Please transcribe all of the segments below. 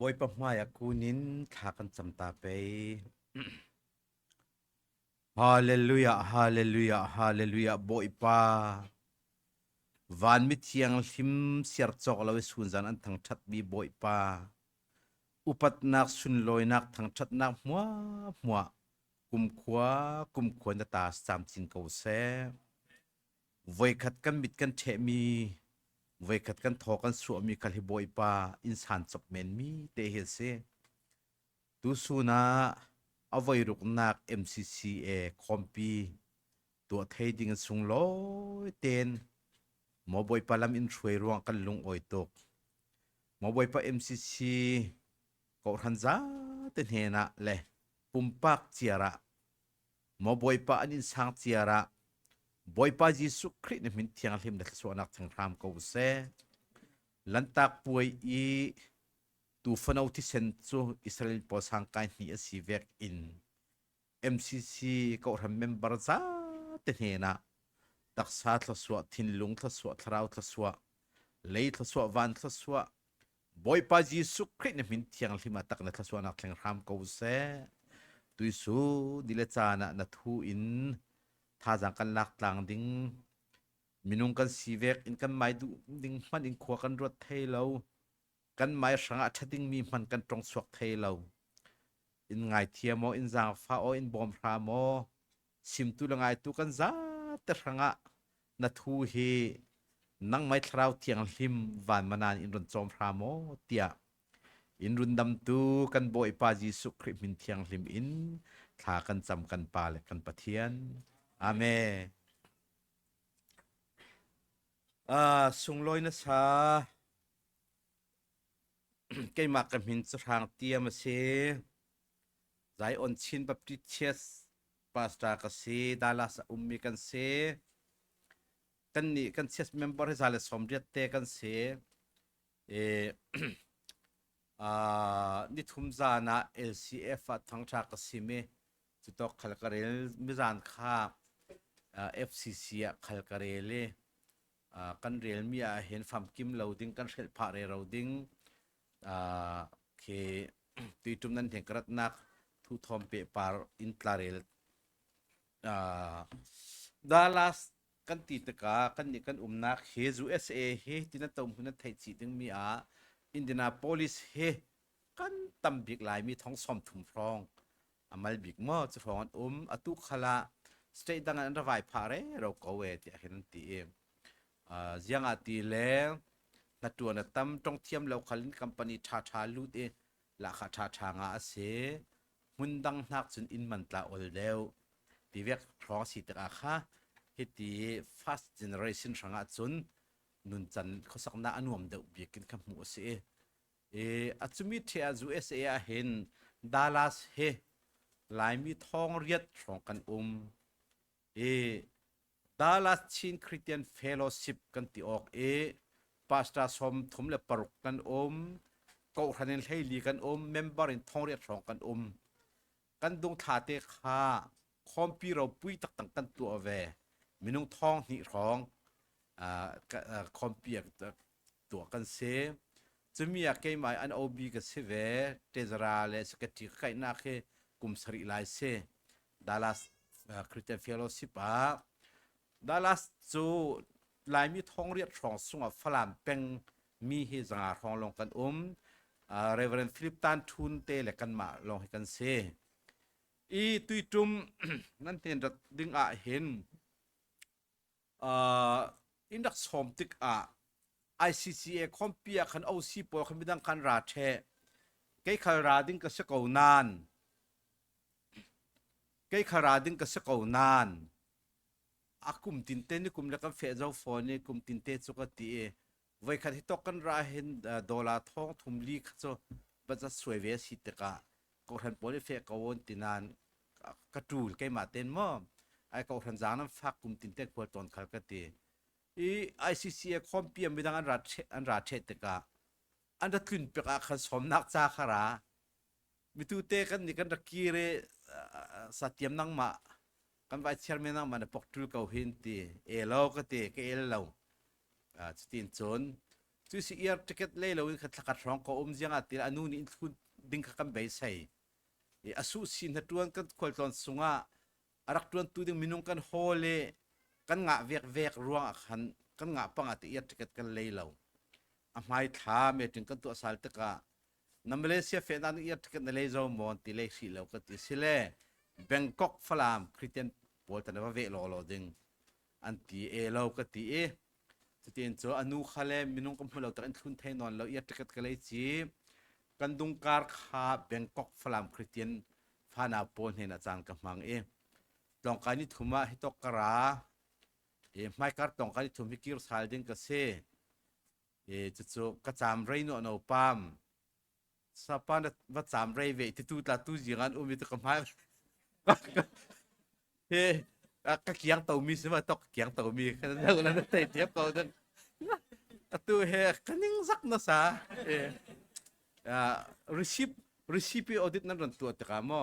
Boy pamaya kunin thakan samta pe Hallelujah hallelujah hallelujah boy pa van mi thiang hlim siar chok lawe sun zan an thang that bi boy pa upat nak sun loi nak thang that nak hwa kum khwa na ta sam chin ko se voi khat kan mit kan the mi voi khat kan tho kan su mi kal hi boy pa insan chok men mi te he se tu su na avoi ruk nak MCCA khompi to thading sung loi ten mo boy pa lam in throi ruang kan lung oi tok mo boy pa MCC ko thanza ten he na le pumpak chiara mo boy pa anin sang chiara boy pa Jesu Christ min thiang hlim da so anak thang ram ko se lantak puai i tu fanau ti sen chu Israel po sang kai ni asi vek in MCC ko ram member za te hena taksa thla swa thinlung thla swa thrau thla swa lei thla swa van thla swa boy pa Jesu Christ min thiang hlim atak na thla swa anak thang ram ko se tuisu dile chana na thu in tha jang kan lak tlang ding minung kan sivek in kan mai du ding man in khwa kan rot thailo kan mai sanga thading mi man kan tong swak thailo in ngai thiamo in jang fa o in bom phra mo sim tu langai tu kan za ta sanga na thu hi nang mai thrau thiang hlim van manan in ron chom phra mo tia in run dam tu kan boi pa Jesu Christ min thiang hlim in tha kan cham kan pa le kan pathian amen sungloi na sa kai mak kan min chang tia ma se zai on chin baptist pastor ka se dalas ummi kan se kan ni kan church member zale somriat te kan se ni thum zana LCF thang tha ka sime chutok khalkarel mizan kha FCC khal karele kan rel mi a hen fam kim loading kan khel pha re loading ke tuitum nan thengrat nak thu thom pe par in tlarel dalas kan ti taka kan ni kan umnak he USA he tin tom hun thai chi ding mi a Indianapolis he kan tambik lai mi thong som thum phrong amal big mo chhon atu khala state dang an rawai phare ro ko we ti hen ti ziang ati le na tu na tam tong thiam lo khalin company tha lu te la kha tha nga ase mundang nak chun in man tla ol deu ti vek thong si ta kha hiti first generation ranga chun nun chan khosak na anuam de bikin ka mu se achumi thia USA a hen Dallas he lai mi thong riat thong kan Dallas Chin Christian Fellowship kan ti ok pastor som thum le paruk kan ko hanen heili kan member in thong riat thong kan kan dung tha te kha khompi ro pui tak tang kan tu ave minung thong ni thong khompi tu kan se chumi a ke mai an ob ka se ve tezra le secretary kai na khe kum sari lai se Dallas Christian Fellowship Dallas chu lai mi thong riat thong sunga phalam peng mi hi zanga thong long kan Reverend Philip Tan Thun te le kan ma long he kan se tuitum nan ten rat ding a hen indak som tik ICCA khompia khan OC po khmidang kan ra the kai khal ra ding ka se ko nan kai khara ding ka se ko nan akum tinte ni kum le kan fe zo phone ni kum tinte chu ka ti voi khat hi to kan ra hen dola thong thum li khacho baza sueve si te ka ko han pole fe ka won tinan ka tul kai ma ten mo ai ko han janam fa kum tinte ko ton khal ka ti ICCA khompia midang an ra the te ka an da tlun pe ka khan som nak cha khara mitu te kan ni kan rakire satyam nang ma kan vai chairman nang man poktul ko hin ti elo ka ti ke elo chitin chon tu si air ticket le lo ka tlakat rong ko jiang atil anu ni kun ding ka kan bai sai e asu sin hatuan kan khol ton sunga arak tuan tu ding minung kan hole kan nga vek ruang akhan kan nga pang ati air ticket kan le lo a mai tha me tin kan tu asal ta ka na Malaysia fe na air ticket na le zo mon ti le si lo ka ti sile Bangkok falam Christian pol ta na ve lo ding anti e lo ka ti e tin cho anu khale minung kam holo ta an thun the non lo air ticket ka le chi kan dung kar kha Bangkok falam Christian phana pon he na chang ka mang e tong ka ni thuma hi tok kara e mai kar tong ka ni thum hi kir sal ding ka se e chu ka cham rei no no pam sa pa na wa cham rei ve ti tu ta tu jingan umi to ka mai he ka kiang tau mi se ma tok kiang tau mi ka na na te tiep ko dan atu he kaning zak na sa e recipe audit na ron tu ta ka mo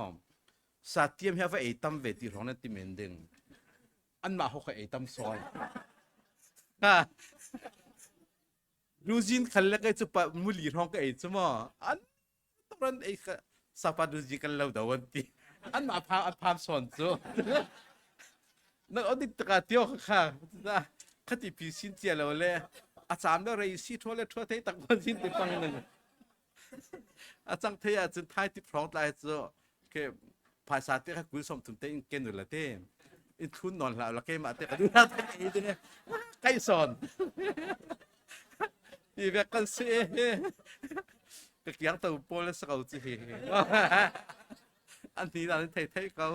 sa tiam ha va e tam ve ti rong na ti mending an ma ho ka e tam soi ha Ruzin khalle ka chu pa muli rong ka e chu mo an ron e ka sa pa ruzi kan lo da wan ti an ma pha son chu na audit ta ka tio kha na khati pi sin tia lo le a cham da rei si thole thwa thei tak kon sin ti pang na a chang thei a chu thai ti prong lai chu keภาษาที่เขาคุยสมถึงเต้นเก่งอยู่ละเต้อินทุนนอนแล้วเกมาเต้ก็ดูน่าเต้เนี่ยใกล้สอนอีแบบกันเซ่ก็ยังตัวโปรสกาวจีอันนี้เราเท่ๆเขา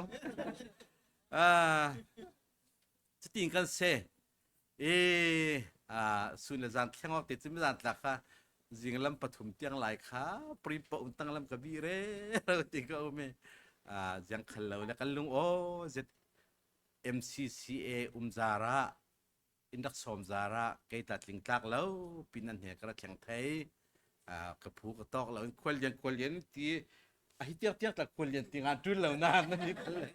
จะติงกันเซ่สุนทรแข่งออกติดไม่ได้หลักค่ะจิงลำปฐุมเตียงหลายค่ะปริปอุ่นตั้งลำกระบี่เร่เราติงก็ไม่ยังคันเราแล้วกันลุงโอ้เจ็ด MCCA zara อินดักสอมซาระเกยตัดลิงตักแล้วปีนั้นเหตุกระแข่งไทยกระพูกระตอกเราควรเรียนที่ไอ้เตี้ยตักควรเรียนที่งานจุนเรานานนั่นนี่กันเลย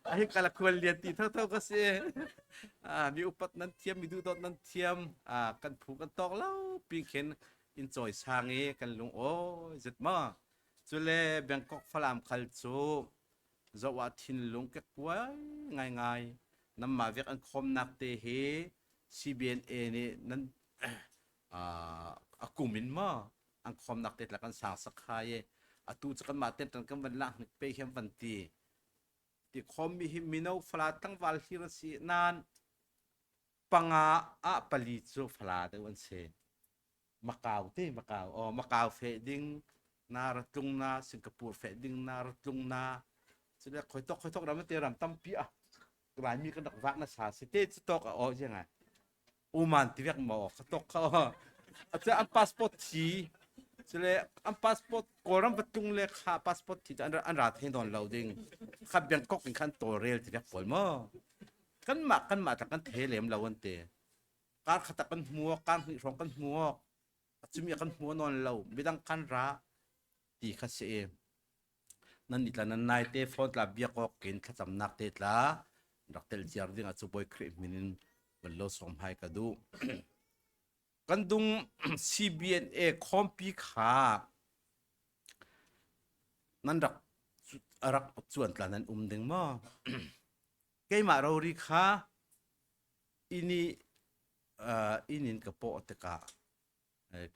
ไอ้กะละควรเรียนที่เท่าก็เสียมีอุปนันเทียมมีดูดนันเทียมกันผูกกันตอกแล้วปีเข็นอินจอยสางเอกันลุงโอ้เจ็ดมาจุเลแบงกอกฝรั่งคัลจูจะว่าทินลุงเก็บไว้ง่ายๆน้ำมาเวียกอันคมนักเตะเฮ CBNA นี่นั่นกุมินมาอันคมนักเตะละกันสางสักขายตูจะกันมาเต้นกันวันละนึกไปเข้มวันตีที่คมมีหิมินเอาฝรั่งตั้งวันที่รัสเซียนานปังอาปลีจูฝรั่งแต่วันเสมาเกาที่มาเกาเฟดิ้งนารัตลุงนาสิงคโปร์เฟดิ้งนารัตลุงนาสุดแล้วคอยตกเราไม่เตะรำตั้มปีกลายมีกันดักวักนะสาสิเตจะตกยังไงอุมันที่เรียกหมอเขาตกเขาจะอันพาสปอร์ตทีสุดแล้วอันพาสปอร์ตก่อนประตูเลยค่ะพาสปอร์ตที่อันรัฐให้นอนเราดิ้งขับยังก๊กเป็นขั้นตัวเร็วที่เรียกฝนมั้งกันมาจากกันเทเลมเราวันเตะการขัดกันหัวการหิร้องกันหัวจะมีกันหัวนอนเราไม่ต้องกันระตีขัดเสียนั่นนี่ละนั่นนายเตฟอนลาเบียก็เกินขัดสำนักเตละดักเตลจาร์ดิ้งอาจจะบ่อยครีมมินวันโลสมให้กันดูกันดุง CBNA คอมปีขานั่นรักส่วนละนั้นดึงมั้งเกี่ยมาเราริค่ะอินินกับโปตกา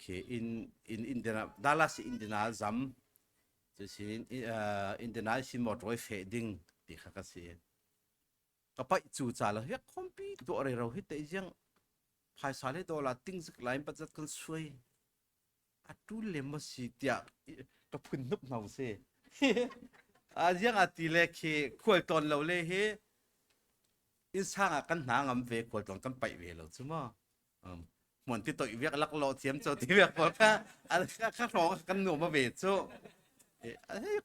คืออินเดียดัลลัสอินเดียนาซัมจะสิอินเดียนาสิมอดรอยเฟดิ้งที่ข้าก็เสียก็ไปจู่จ่าเลยคอมพิวตัวอะไรเราเห็นแต่ยังภายสารตัวละติ้งสักหลายปัจจัยกันช่วยดูเลมสิเดียก็พุ่นนุบเมาเสียยังตีเล็กคือคุยตอนเราเลยเฮอินสร้างกันหางเวคุยตอนกันไปเวเราใช่ไหมเหมือนที่ตัวอีเวียกลักโลเทียมโจที่เวียกบอกว่าข้าร้องกันหนูมาเวทโจ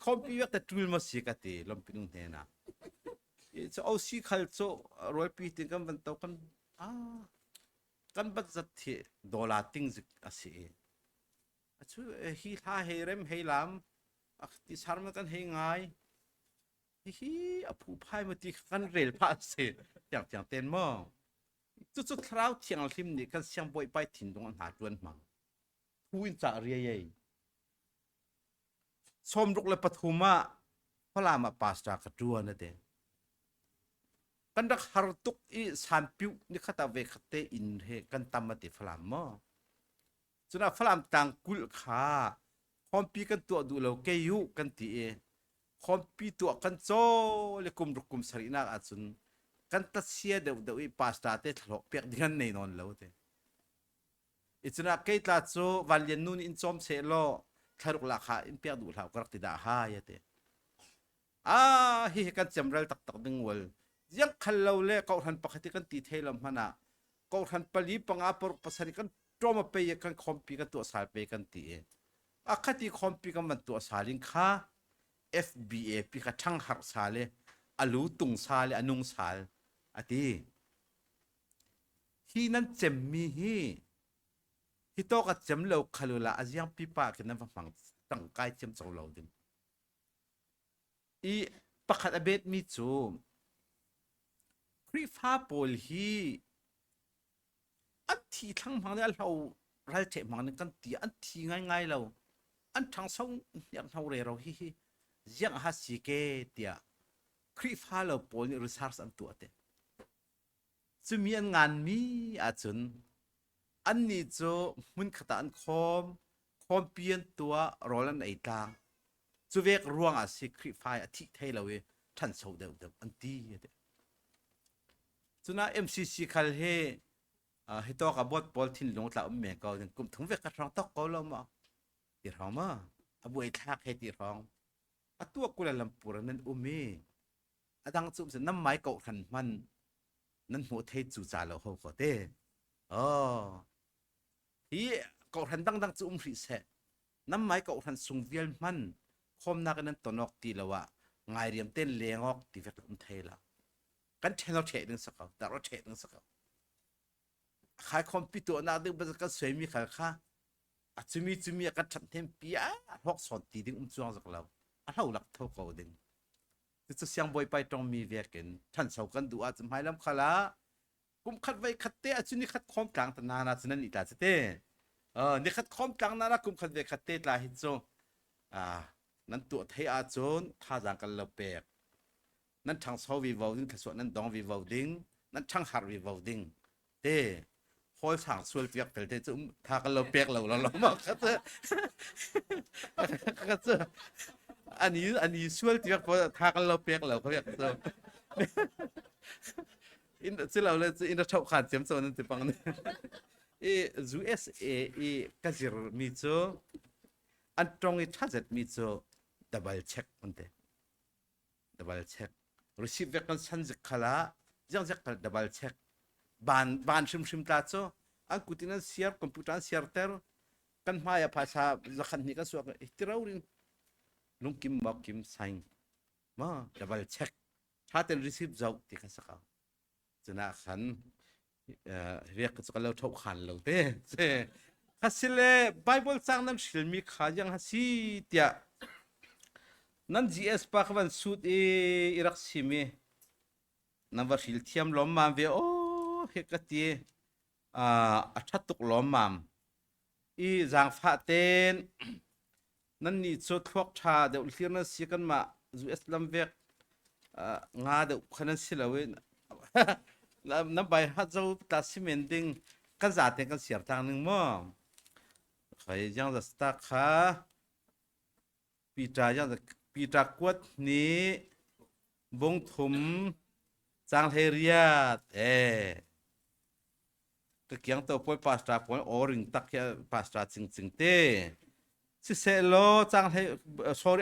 คอมพิวเตอร์ทูลมาสิกันตีลมพินุเทน่ะจะเอาสิขัลโจรวยปีติกันวันโตกันบัดจัดที่ดอลลาร์ติ้งสิอาศัยช่วยฮีท่าเฮเรมเฮลามที่สารมันกันเฮง่ายผู้พายมาตีกันเร็วพาเสียอย่างเต็มมั่ง จุดคราวเทียงลิมนี่กันเสียงบ่อยไปถิ่นตรงหาจวนมังทูอินจะเรียยสมรุกและปฐุมะพระรามาปาสตากระจวนนะเดกันดักฮาร์ตุกอีสามปิวนี่ขัดเวขัดเตอินเฮกันตามมาติฝรั่งมั้งจนฝรั่งต่างกุลขาคอมปีกันตัวดูเราเกยุกันตีคอมปีตัวกันโซเลกุมรุกุมสรินักอาจุนกันตัดเสียเดี๋ยวอีปาสตาเตถลอกเปียกดิกันในนอนแล้วเตอิจนาเกยตัดโซวันเย็นนู่นอินซอมเซโลทารุกราคาอินเปียกดูเหล่ากระติดาหายเตฮิกันจำเรื่องตักดึงวัลยังขันเราเล่เขาทันปกติกันตีเทลมันนะเขาทันปลีปังอาปรุภาษากันตรมไปยังกันคอมปีกันตัวสายไปกันตีคติคอมปีกันมันตัวสาลิงค่า FBA ปีกันช่างหักสาเลอลูตุงสาเลอนุงสาลอดีฮีนั้นเจมมีฮีโตกับเจมเราขลุละอายังปีปากันนั้นฟังตั้งกายเจมสาวเราดิอีประคัดอเบดมีจูคริฟ้าโพลฮีอันที่ทั้งมังเนี่ยเราเราเจ็บมังเนี่ยกันตีอันที่ง่ายๆเราอันทั้งสองอย่างเราเรียเราฮียังหาสิเกเตียคริฟ้าเราโพลนี่รีซาร์สอันตัวเตจะมีงานมีอาจุนอันนี้จะมุนขตานคอมเปลี่ยนตัวรอลันไอตางจะเวกร่วงอาศัยคริฟ้าอาทิตย์ให้เราท่านสาวเดิมอันที่เตจุน่า MCC คัลเฮให้ตัวกับบทบอลทิ้งลงตาเมกาดึงกุมทุ่งเวกกระรองตอกเขาแล้วมาตีรองมาบุไอทักให้ตีรองตัวกุลลัมปุรนั้นมีดังจุ่มเสน้ำไม้เก่าขันมันนั้นหัวเทจูจ่าเราเขาก็เต้ที่เก่าขันดังจุ่มริเสน้ำไม้เก่าขันสูงเวียนมันคมนักนั้นตนอกตีละว่าไงเรียมเต้นเลี้ยงออกตีเวกอุ้มเทละกันเทนเราเทนึงสักเขาแต่เราเทนึงสักเขาขายคอมพิวเตอร์น่าดึงไปสักสวยมีขายค่าจะมีกันทันเทมปีหกสอนตีดึงจวงสักเราเราหลักเท่าเขาดึงจะเสียงบ่อยไปต้องมีเวกันท่านเสากันดูอาจจะไม่ลำคาละกุมขัดไว้ขัดเตะจุนี่ขัดคอมกลางตนานาจุนั้นอีตาเตนี่ขัดคอมกลางนานากุมขัดไว้ขัดเตะลาหิจงนั้นตัวเทียจนท่าจางกันเราเปียกนั่นช่างโซวีวอลดิ้งส่วนนั้นดองวีวอลดิ้งนั่นช่างฮาร์วีวอลดิ้งเต้พอช่างสวยเปียกเตะจุ่มท่ากันเราเปียกเรามากครับเจ้าอันนี้สวยเปียกพอท่ากันเราเปียกเราเขาเรียกเจ้าอินที่เราเลยอินเราชอบขาดเสียมโซนนั่นติปังเนี่ยUSA ก็จะมีโจอันตรงนี้ถ้าจะมีโจดับเบิลเช็คมันเต้ดับเบิลเช็คreceive กันสันจิขละยังจะดับเบิลเช็คบานชิมตาโซอันกุตินันเสียร์คอมพิวเตอร์เสียร์เตอร์กันมาอย่าภาษาจะขันนี้กันสวกที่เราเรียนลุงกิมบอกกิมไซน์มาดับเบิลเช็คถ้าเต็น receive จะที่กันสักจะน่าขันเรียกกันสักเราทุกขันเราเต้ฮัสเลไบเบิลสั่งน้ำชิลมีขายังฮัสซีเตียนั่น GS ปากวันสุดอิรักซิมีนั่นว่าสิลที่ยมล้อมมาเวโอเฮกตีชัดตุกล้อมมาจางฟ้าเต้นนั่นนี่สุดพวกชาเดี๋ยวเรื่องนั้นสิกันมา GS ลำเวกงาเดี๋ยวขนาดสิละเว้ยนั่นไปฮัจจูตัดสิเมนดิ้งกันจัดเต็งกันเสียทางหนึ่งมั้งใครยังจะสตาร์ค่ะปีจายังจะปีตากวดนี้บงถุมจางเฮียดก็เกี่ยงตัวป่วยปาสตาป่วยโอริงตักแค่ปาสตาจริงๆเต้สิเซโลจางเฮียsorry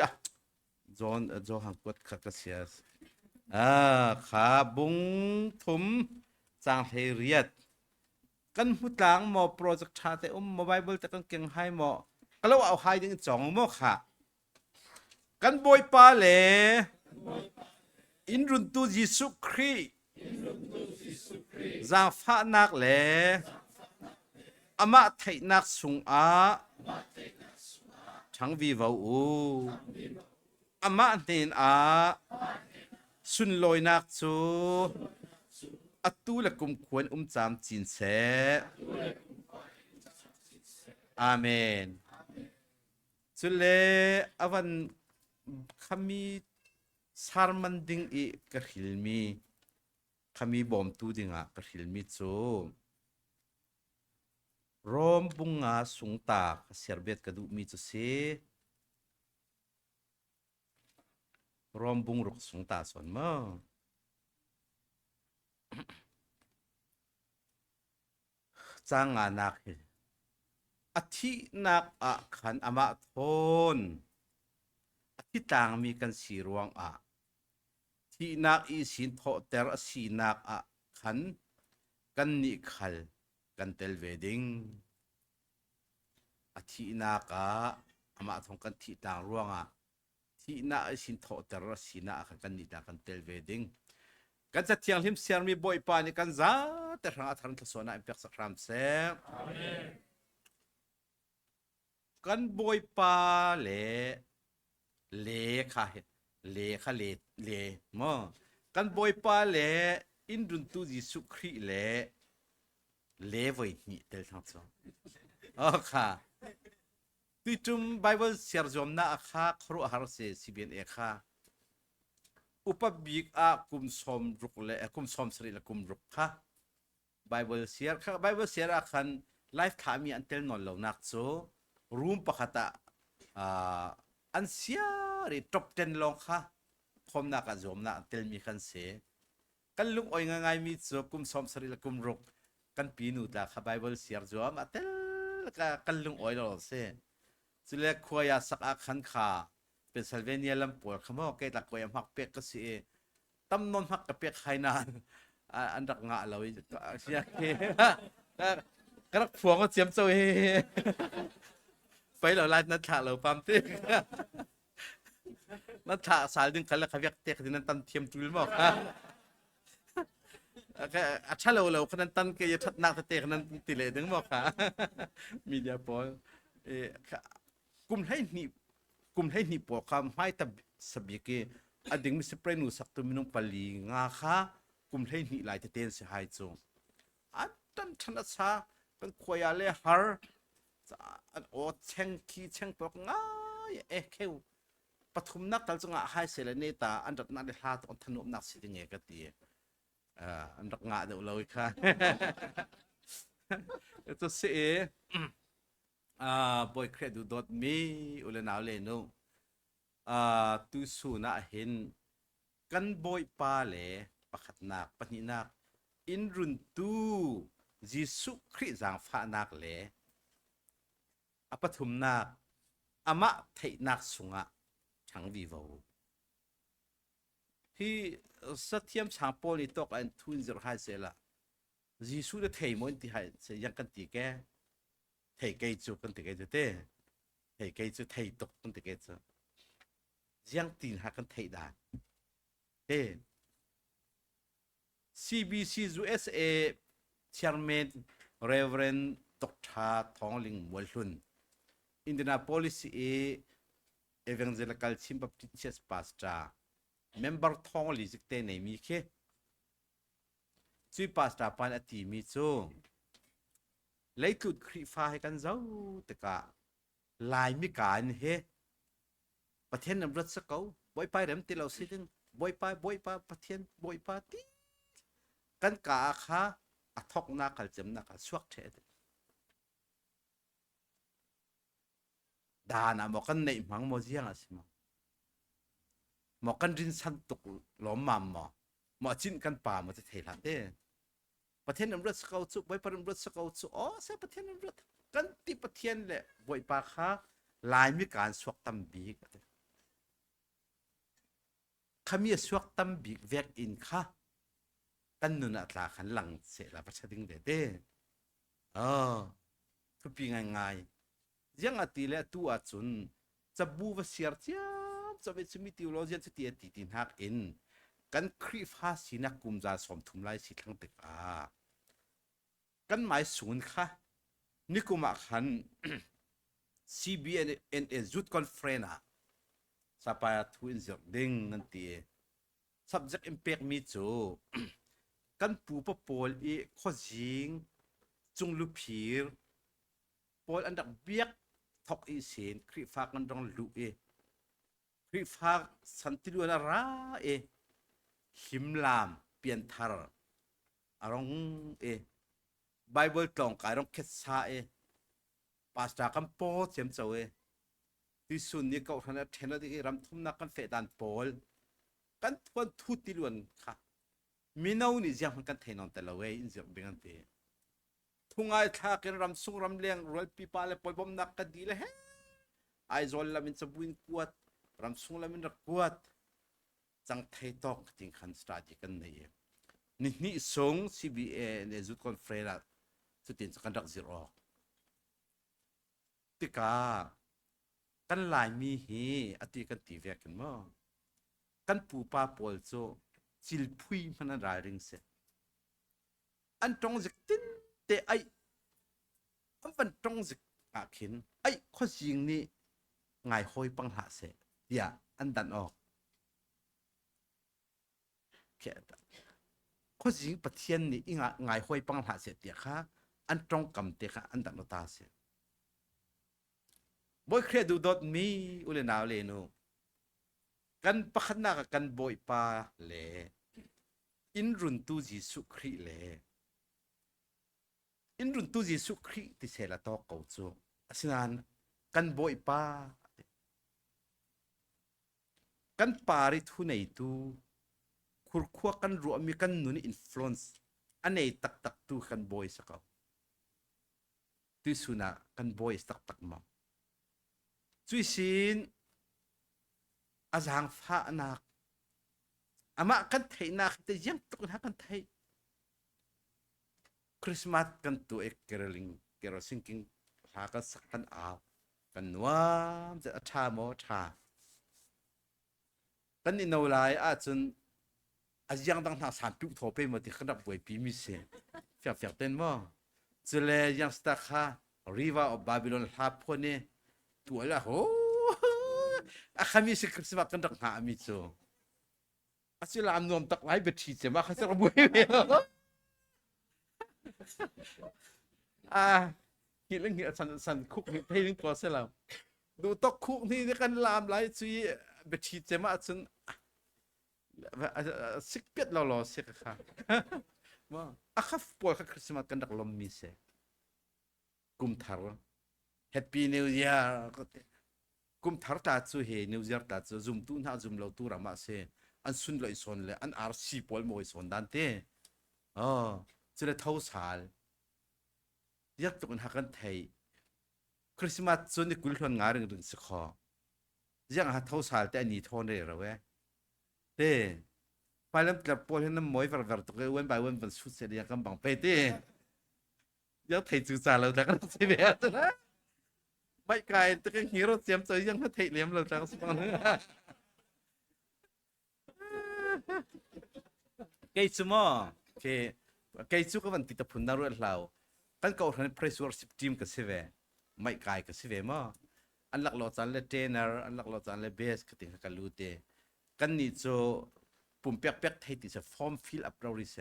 จอนหังกวดขัดกระเสียขาบงถุมจางเฮียดกันพูดหลังหมอโปรเจกต์ชาเตอมไบเบิลแต่กันเก่งให้หมอก็แล้วเอาให้ยังจ่องหมอค่ะกันบอยปาเลอินรุนตูยิสุครีจางฟ้านักเลอามาไทยนักสุงทั้งวิวอูอามาเนนสุนลอยนักจู อตูละกุมควรจามจินเสอาเมนสุเลอวันคามีสารมันดิงอีกะหิลมีคามีบอมตูดิงกะหิลมีโซรอมบุงงาสุงตาเสียร์เบ็ดกะดูมีโซเซรอมบุงรุกสุงตาสอนมาจางานักอธินักอะขันอมะทนอธิต่างมีกันสีรวงอะที่นักอีสินโทเตรสีนักอะขันกันนิขัลกันเตลเวดิงอธินักอะอมะทงกันที่ต่างรวงอะที่นักอีสินโทเตรสีนักกันนิตากันเตลเวดิงกันจะเที่ยงหิมเสียงมีบ่อยปานี่กันจ้าแต่ทางอัฐานทศนาอิมเปกสักครามเซกันบ่อยปาเลค่ะเลมอกันบ่อยปาเลอินดุนตุจิสุครีเลไว้นี่เตลทั้งสองอ๋อค่ะตุจุมไบเบิลเสียร์จอมนะค่ะครุหารเซซีเบียนเอค่ะอุปบิกอาคุมสมรุกเลคุมสมสรีละคุมรุกค่ะไบเบิลเสียร์ค่ะไบเบิลเสียร์คันไลฟ์ถามีอันเตลนอนเหล่านักโซรูมปะคตะอันเสียรีท็อป10ลงค่ะคมนักจอมนะเตลมีคันเสกันลุงอ้อยง่ายๆมีโซคุมสมสรีละคุมรุกกันปีนูตาค่ะไบเบิลเสียร์จอมเตลกันลุงอ้อยเราเสสุเลขวายสักคันค่ะเป็นซัลเวเนียลำปวดขโมยเกตะกวยมักเป็กก็สิตำนนมักกะเป็กไขนานอันดักงะเราเสียเคกระพวงก็เสียมโซเฮไปเราลายนัทถาเราปั๊มเตกนัทถาสายดึงคันละขยักเตกดินันตันเทียมจุลมอกอัชเราขนาดตันเกยทัดนักเตกนั้นติเลดึงมอกค่ะมีเดียปอยกุมให้นี่ปอคำให้ตบสบิเกอดึงมิสเปรนูสักตัวมินุปลีงาค่ะกุมให้นี่หลายเตนเสียหายจงอันตันชนะซาเป็นขวยาเลฮาร์อันโอเชงคีเชงปอกง่ายเคลปฐุมนักตัลจงอาให้เสลเนตาอันดับนักเดลาตอนถนนนักสิเงกตีอันดับงาเดี๋ยวเราอีกค่ะตัวเสียboy credo dot me ulen awle no tu su na hin kan boy pa le pakhat nak pani nak in run tu jisu khri jang pha nak le apathum nak ama thei nak sunga chang vi vo hi satyam changpo ni tok an thun zer ha sela jisu de thei mon ti hai se yang kan ti ke thầy cây chú con thầy cây chú tê thầy cây chú thầy tục con thầy cây chú giang tin hạ con thầy đàn tê CBC USA Chairman Reverend Dr. Thong Ling Walhun Indianapolis Evangelical Baptist Church Pastor Member Thong Ling Zik Tê này mi khê Chui Pastor Pan Ati mi chú lấy tụt khỉ pha hay căn dấu tất cả lại mi cản heประเทศนำรัฐสกาวบ่อยไปเริ่มตีเราสิถึงบ่อยไปประเทศบ่อยไปที่กันกาค่ะอัทอกนักขัลจำนักสวกเทดดานะบอกกันในหมังโมเสียงสิมั้งบอกกันรินสันตุกหลอมมัมหมอจินกันป่ามันจะเทละเด้ประเทศนำรัฐสกาวสุบ่อยไปนำรัฐสกาวสุอ๋อใช่ประเทศนำรัฐกันที่ประเทศแหละบ่อยไปค่ะลายมีการสวกตำบีกขมีสวกตำบีกเวกอินค่ะกันนุนอัตราขันหลังเสละประชาธิงเดทุกปีง่ายๆยังอติเลตัวจุนจะบูวเสียร์เจ้าจะเป็นสมิติโลเจียนสติติตินหักอินกันครีฟาสินักกุมจาสมทุมไลสิทั้งตึกกันหมายศูนย์ค่ะนิกุมาขันCBNN Youth Conference sapaya twin zerding nanti subject impact mi chu กันปูปะโปลอีข้อจิงจุงลุผีรโปลอันดักเบียกทอกอีเสนคริฟากันดองลุคริฟาสันติลุนาราหิมลามเปลี่ยนทารอารองไบเบิลตองกายรองเคสซาปาสตาคัมโปเสียมเจ้าที่สุดนี้ก็ทันเทนที่รำทุ่มนักกันเฟดันโปลกันทวนทุติลวนค่ะมีนาวนี่ยังมันกันเทนอนแต่ละเวอินจะเป็นกันเตทุ่งไอ้ท่ากันรำสุงรำเลี้ยงรวยปีปาเลปอยบอมนักกันดีเลยไอ้จอลละมินจะบุญกวดรำสุงละมินรักกวดจังไทยตอกจริงขันสตาร์จิกันนี่นี่ส่ง CBA ในจุดคอนเฟรนซ์สุดที่จะกันรักจิรอติกากันหลายมีฮีอติกันตีเวกันมั้งกันปูปาปอลโซจิลพุยมันอะไรริงเสอันตรงจิกตินเตไออันเป็นตรงจิกอาขินไอข้อจริงนี่ไงหอยปังหาเสอย่าอันดันออกแค่ข้อจริงปะเทียนนี่ไงหอยปังหาเสเดียค่ะอันตรงกำเตค่ะอันดันอตาเสบ่เคยดูดอดมีอุเลนาวเลนูกันปะขนากันบ่อยปาเลอินรุนตูจิสุครีเลอินรุนตูจิสุครีที่เสละตอกเกาจูอสินันกันบ่อยปากันปาริทุในตูคุรคัวกันรัวมีกันนุนอินฟลูเอนซ์อันไหนตักตูกันบ่อยสักเอาตุสุนะกันบ่อยตักมาจุยสินอาจารย์ฟ้านักอามากันไทยนักแต่ยังตุกนักกันไทยคริสต์มาสกันตัวเคโรลิงเคโรซิงกิงหากันสักกันอากันว่าจะชาโมชากันนี่นูไลอาจนอาจยังตั้งทางสารพิบโทไปมาที่ขนาดป่วยปีมิเสเฟียเต้นมั้งจะเลยยังสตาร์ริวาอบบาบิโลนฮาพอนี่ตัวละโหอาคามีสิคริสต์มาสกันดักหามิโซอาศิลามนวมตักไว้เบ็ดชีเจมาเขาจะระบุให้เวลคิดเรื่องนี้สันคุกให้เรื่องตัวเสียแล้วดูตกคุกนี่กันลามไหลซุยเบ็ดชีเจมาจนสิกเปียดเราเสียค่ะว่าอาคาปวดคริสต์มาสกันดักลมมีเสกุมทาร์ Happy New Year กุมทาร์ตาจูเฮ New Year ตาจูซุมตูน่าซุมเราตูรามาเสอันสุนลอยสนเลยอันอาร์ซีปอลมวยสนดันเต้จะเลยเท่าสาลยักตุนหักันไทยคริสต์มาสส่วนนี้กุลชนงานเรื่องสักข้อยังหาเท่าสาลแต่อันนี้ทอนได้หรอเว้ยเต้ไปแล้วกลับปอลให้น้ำมวยฝันๆตัวเว้นไปเว้นเป็นสุดเสียยังกำบังไปเต้ยักไทยสื่อสารเราแต่ก็ต้องเสียแบบนะไม่ไกลแต่ก็ฮีโร่เสียมใจยังไม่ไทยเลี้ยมเราแต่ก็สมองเกย์ซูมอเกย์ซูก็มันติดพุ่นนารุเรากันก็ทันเพรสวอร์สิบทีมก็เสียไม่ไกลก็เสียมั้งอันหลักหลอดจันเลเทนเนอร์อันหลักหลอดจันเลเบสก็ติดกันลูเตกันนี่โจปุ่มเปียกไทยติดจะฟอร์มฟิลอัพเราดิเซ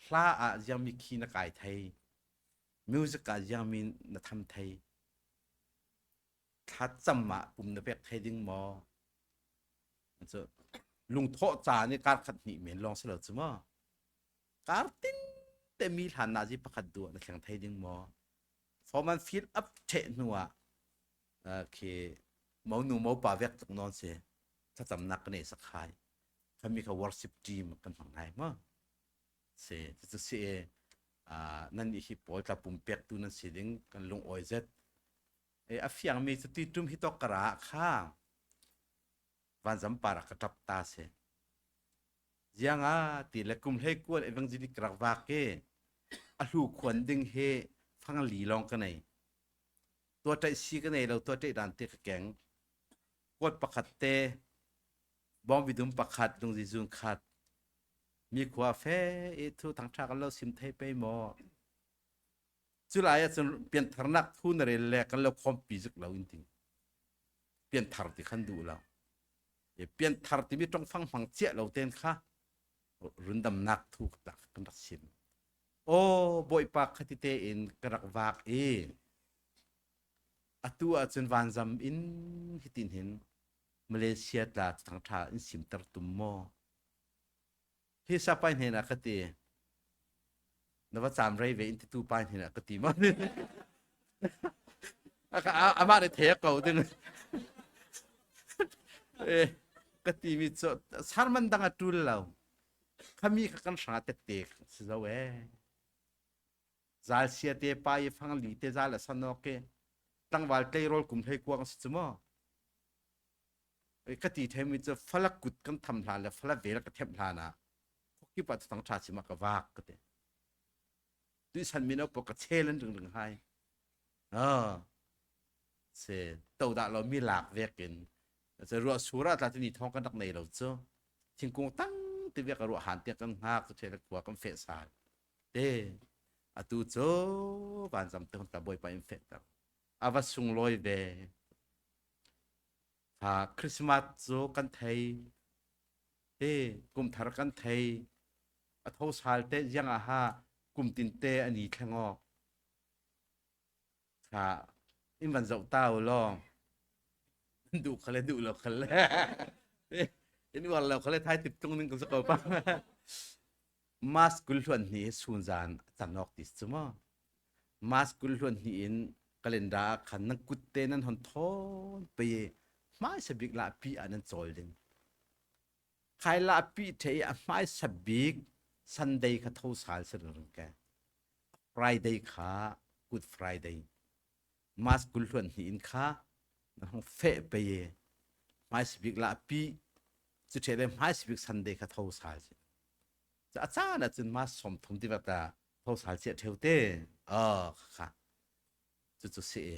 พลาอายังมีคีนักไก่ไทยมิวสิกยังมีนักทำไทยทัดจำมาปุ่มนักเปียกไทยดิ้งมอมันจะลุงโทจานี่การขัดหนีเหม็นลองเสลอใช่ไหมการติ้งแต่มีฐานะที่ประคัดตัวในแข่งไทยดิ้งมอพอมันฟิลอัพเทนัวโอเคหมอหนูหมอป่าเวกตกนอนเสียถ้าจำนักกันเองสักใครเขามีเขาวอร์สิบทีมกันฝั่งไหนมั้งเสียจะเสียนั่นอีกที่ปอยกับปุ่มเปียกตัวนั้นเสียดิ้งกันลงออยเซ็ตอาฟิยังมีสติจุ่มที่ตกกระข้าวันสัมปาระกระทับตาเสยังตีเล็กกุมให้กวนเอวังจิลิกรักวาเกอลูขวัญดึงเฮฟังหลีลองกันไหนตัวใจซีกันไหนเราตัวใจดันเตะแกงกวดประคัดเตบอมวิดุมประคัดตรงที่จุนขัดมีขวาเฟทุทางชากันเราซิมไทยไปหมอจุลายจนเปลี่ยนทางนักทุนอะไรแลกกันเราคอมปีซึกเราจริงเปลี่ยนทางที่ขันดูเราเปลี่ยนทางที่ไม่ต้องฟังฟังเจ้าเราเต้นค่ะ รุนดำนักถูกตักกันรักชิมโอ้บ่อยปากคติเตอินกรักวากอตัวจนวันจำอินฮิตินหินมาเลเซียตาทางทาอินสิมตรตุมโมที่ซาไปเห็นคตินว่าจำไรเวอินที่ตูไปเห็นคติมันอามาได้เทกเอาดึงกติมีจดสารมันดังตุลเราขามีกันสาเตเตกสิเจ้าจาลเสียเตไปฟังลีเตจาลสนอกเกตั้งวัลเตยโรลกุมให้กวางสิจมอกติเทมิจะฟลักกุดกันทำลาและฟลักเวลกเทมลานะพวกที่ปัจจุบันชาติมากวากก็เตด้วยฉันมีนปกเชลันดึงให้เสตัวดาเรามีหลากเวกินจะรัวสุราตาที่นี่ท้องกันนักในเราเจ้าทิ้งกงตั้งที่เวกรัวหันเตียกันหากเชลักตัวกันเฟสายเตอตูโจบานจำเตือนตาบอยไปอินเฟตอาวัสุงลอยเวคริสต์มาสโจกันไทยกุมทารกันไทยทศาลเตยังกุมตินเตอันนี้แข่งออกอินวันเจ้าเต้าลองดูเขาเลยดูเราเขาเลยอินวันเราเขาเลยท้ายติดตรงนึงกับสกปรกมาสกุลล้วนนี้สูญจานจันนอกติดสมอมาสกุลล้วนนี้อินกัลเลนดาขันนักกุตเตนันหอนทอนไปไม่สบิกลาปีอันนั้นจอยดึงใครลาปีเทียไม่สบิกซันเดย์ข้าทศาลสิ่งแกฟรายเดย์ข้ากุดฟรายเดย์มาสกุลล้วนนี้อินข้านั่งเฟะไปไม่สบิกลาปีจุดเฉลี่ยไม่สบิกซันเดย์ข้าทศาลจะอาจารย์จนมาสมทมที่ว่าตาทศาลเสียเทวเต้ค่ะจุดเสีย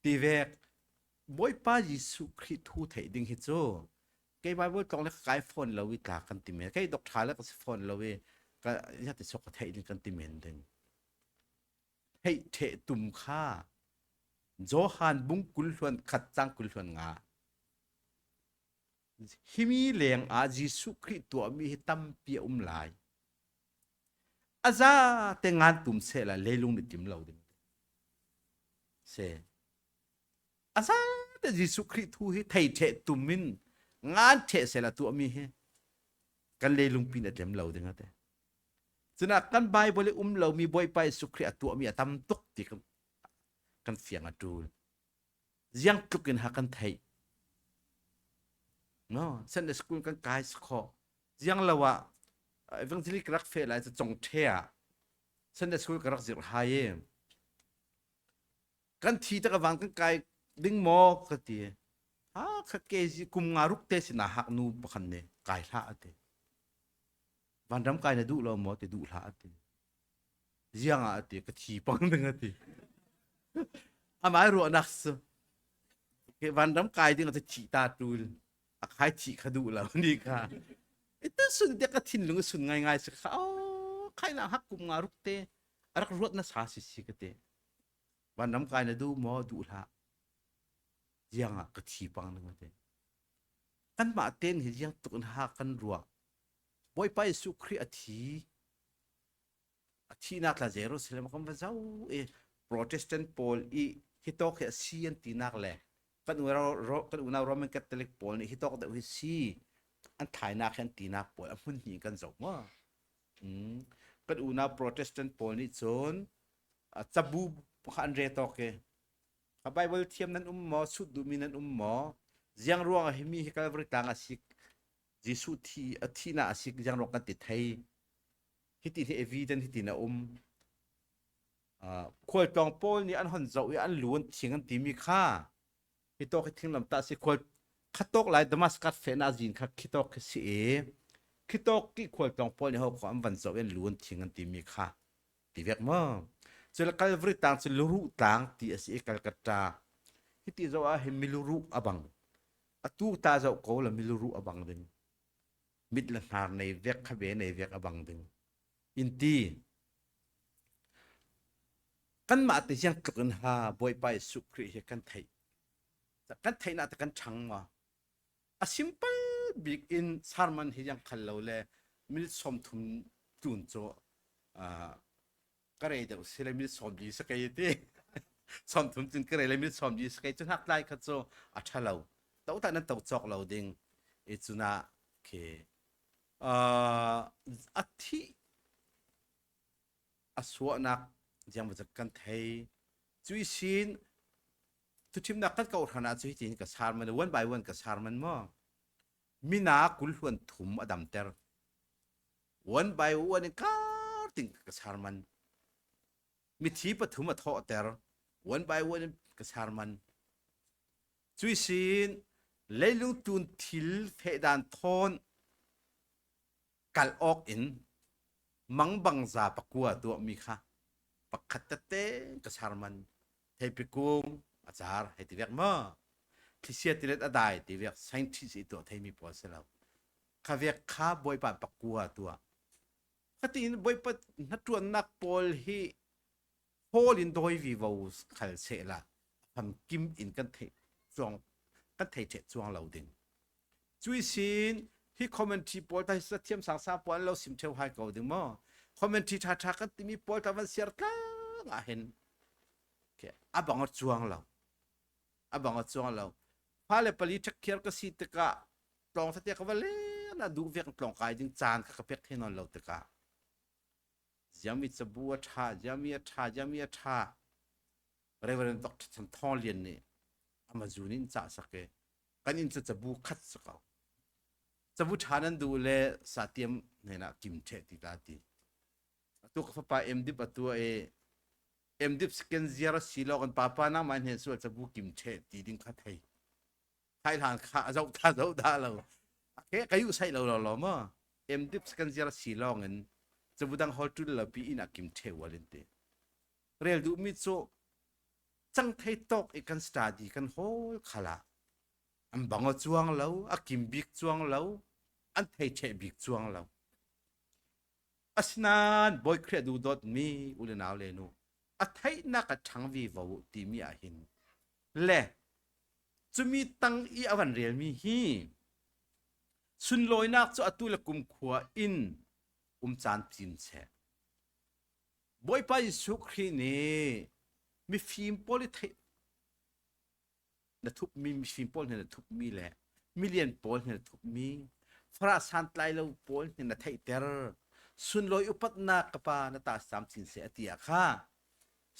ตีเวกบ่อยป้ายิสุคริสต์ทูไทยดิ้งฮิโจแกไบเบิลตรงนี้กายฟอนเราวิตากันติเมนแกดอกทาแล้วก็ฟอนเราเวก็ยัดสกไทยดิ้งกันติเมนดึงให้เทตุมข้าโจฮันบุงกุลชวนขัดจังกุลชวนงาฮิมีเลียงอายิสุคริสต์ตัวมีตั้มเปียลายอาซาแต่งานตุมเสละเลลุงนิติมเราดึงเสอาซาแต่ยิสุคริสต์ทูให้ไทยเทตุมินงานเทเสละตัวมีเฮกันเลลุงปีนเต็มเราดึงแต่สนักกันใบบริเรามีบ่อยไปสุคริสต์ตัวมีตั้มตกติกันเฟียงอดูยังตุกินหากันไทยเนาะเส้นเดสกุลกันกายสคอยังละว่าเรื่องที่ลิกรักเฟลายจะจงเทียเส้นเดสกุลกรักจิรหายกันทีตะกวังกันกายดิ้งหมอกตีขัดเกจิกุมงารุกเตสินะหักนูปขันเนกายละเตวันรำกายเนี่ยดูเราหมอแต่ดูละเตยังเตก็ทีปังดึงเตอามารู้นักสวันรำกายดิ้งจะทีตาตูลใครทีขดูเรานี่ค่ะแต่สุดเด็กก็ทิ้งลงสุดง่ายๆสิเขาใครน่ะหักกุมงารุกเตรักรวดน่ะสาสิกเตวันน้ำกายน่ะดูหมอดูละยังก็ทีปังนึงเตกันมาเต้นเห็นยังตุนหากันรัวบ่อยไปสุครีอาทีนักละเจรุสเลมก็มาเจ้าโปรเตสแตนต์โพลฮิตอกเซียนตีนักแหละกันอุณาโรมันคาทอลิกโพลนี่ฮิตอกเดวิซีอันไทยนักแค่ตีนักโพลมันหิงกันจบมั้งกันอุณาโปรเตสแตนต์โพลนี่โซนจับบูขันเรตอกไบเบิลเทียมนั้นหมอสุดดูมีนั้นหมอยังรวงให้มีให้กันบริตางอาศิกจิสุที่น่าอาศิกยังรวงกันติดไทยฮิติที่เอวีเดนฮิติน่ะควายตองโพลนี่อันหันเจ้าอันล้วนทิ้งกันตีมีค่าฮิตอกทิ้งลำตาสิควายขัดตอกหลายดมัสกัดเฟนาจินขัดฮิตอกสิฮิตอกกี่ควายตองโพลนี่เขาความวันเจ้าอันล้วนทิ้งกันตีมีค่าตีเวกมั้งจะละกันบริตางจะรู้ต่างที่อาศัยกัลกัตตาฮิติเจ้าเห็นมิลรู้อบังตู้ตาเจ้าเขาละมิลรู้อบังดึงมิดละนาในเวกขบในเวกอบังดึงอินทีกันมาแต่ยังกลืนหาบ่อยไปสุครีกันไทยแต่กันไทยน่าจะกันชังมาsimple big in sarman hi yang khalo le มิสอมทุมตุนโจก็เลยเดี๋ยวสิเลยมิสอมดีสกายตีสอมทุมตุนก็เลยมิสอมดีสกายจนหักไล่ขัดโจอัชเราแต่ว่านั้นตัวจอกเราดิ่งจุน่าเคอาทิอสวนักยังมาจากกันไทยจุยชินทุกทีมนักกันเก่าขนาดจุยชินกับชาร์มันวันไปวันกับชาร์มันมั้งมีนากุลวันถุมอดัมเตอร์วันไปวันก็ติงกับชาร์มันมีทีปถุมอทอเตอร์วันไปวันกับชาร์มันจุยชินเลยลุงตุนทิลเฟดานทอนกัลออกอินมังบังซาปกัวตัวมีค่ะปักขัดเต้กับชาร์มันเทปิกุมอาจารย์ให้ตีเรียกมาที่เสียตีเล็ดอะไรตีเรียกไซน์ที่สิตัวเทมีพอเสแล้วข้าเรียกข้าบอยปานปักกัวตัวข้าตีนบอยปัดนัดตัวนักบอลฮีโฮลินโดยวิวส์ขัลเซล่ะทำกิมอินกันเทจวงกันเทเทจวงเราดิ่งจุยซินที่คอมเมนต์บอลไปสักเทียมสังสารบอลเราสิมเทวให้เขาดิ่งมั้งคอมเมนต์ท่ากันที่มีบอลตะวันเสียร์กันเห็นอาบังจวงเราอาบังจวงเราพาเลปลีชักเคียร์ก็สิตกะปลองสเตียกว่าเล่นะดูเวียงปลองกายจึงจานกับเป็กให้นอนเราตกะยามิจะบัวชายามีชเรเวอเรนต์ดอกฉันท้องเรียนนี่อามาจูนินจ่าสักเกกันอินจะบูคัดสักเอาจะบูชานั้นดูแลสาเตียมเนี่ยนะกิมเชติตาตีตัวกับป้าเอ็มดิบตัวเอ็มดิบสแกนเซียร์สีลอกันป้าน้ามันเห็นส่วนจะบูกิมเชตีดิ้งขัดให้ไทยทานข้าเจ้าท่าเราแค่ก็อยู่ใส่เรามั้งเอ็มดิบสแกนเซียร์สีลอกันจะบูดังฮอลตุลลปีอินักกิมเชวอลินเตเรียลดูมิโซจังไทยตอกอีกันสตาดีกันโฮลขลาอันบังจวงเราอักิมบิกจวงเราอันไทยเชบิกจวงเราอัศนานบอยเครียดูดอดมีอุลนาวเลนูอัไทยนักชังวีวาวตีมีอาหินเล่จะมีตังอีอวันเรียลมีฮีสุนลอยนักจะอตุลกุมขัวอินจานพินเชบอยไปสุขรีนี่มีฟิล์มโพลิเทนะทุบมีฟิล์มโพลินะทุบมีแหละมิเลียนโพลินะทุบมีฟราสันไลเราโพลินะไทยเตอร์สุนลอยอุปัตนากปานะตาสามสินเสียตียค่ะ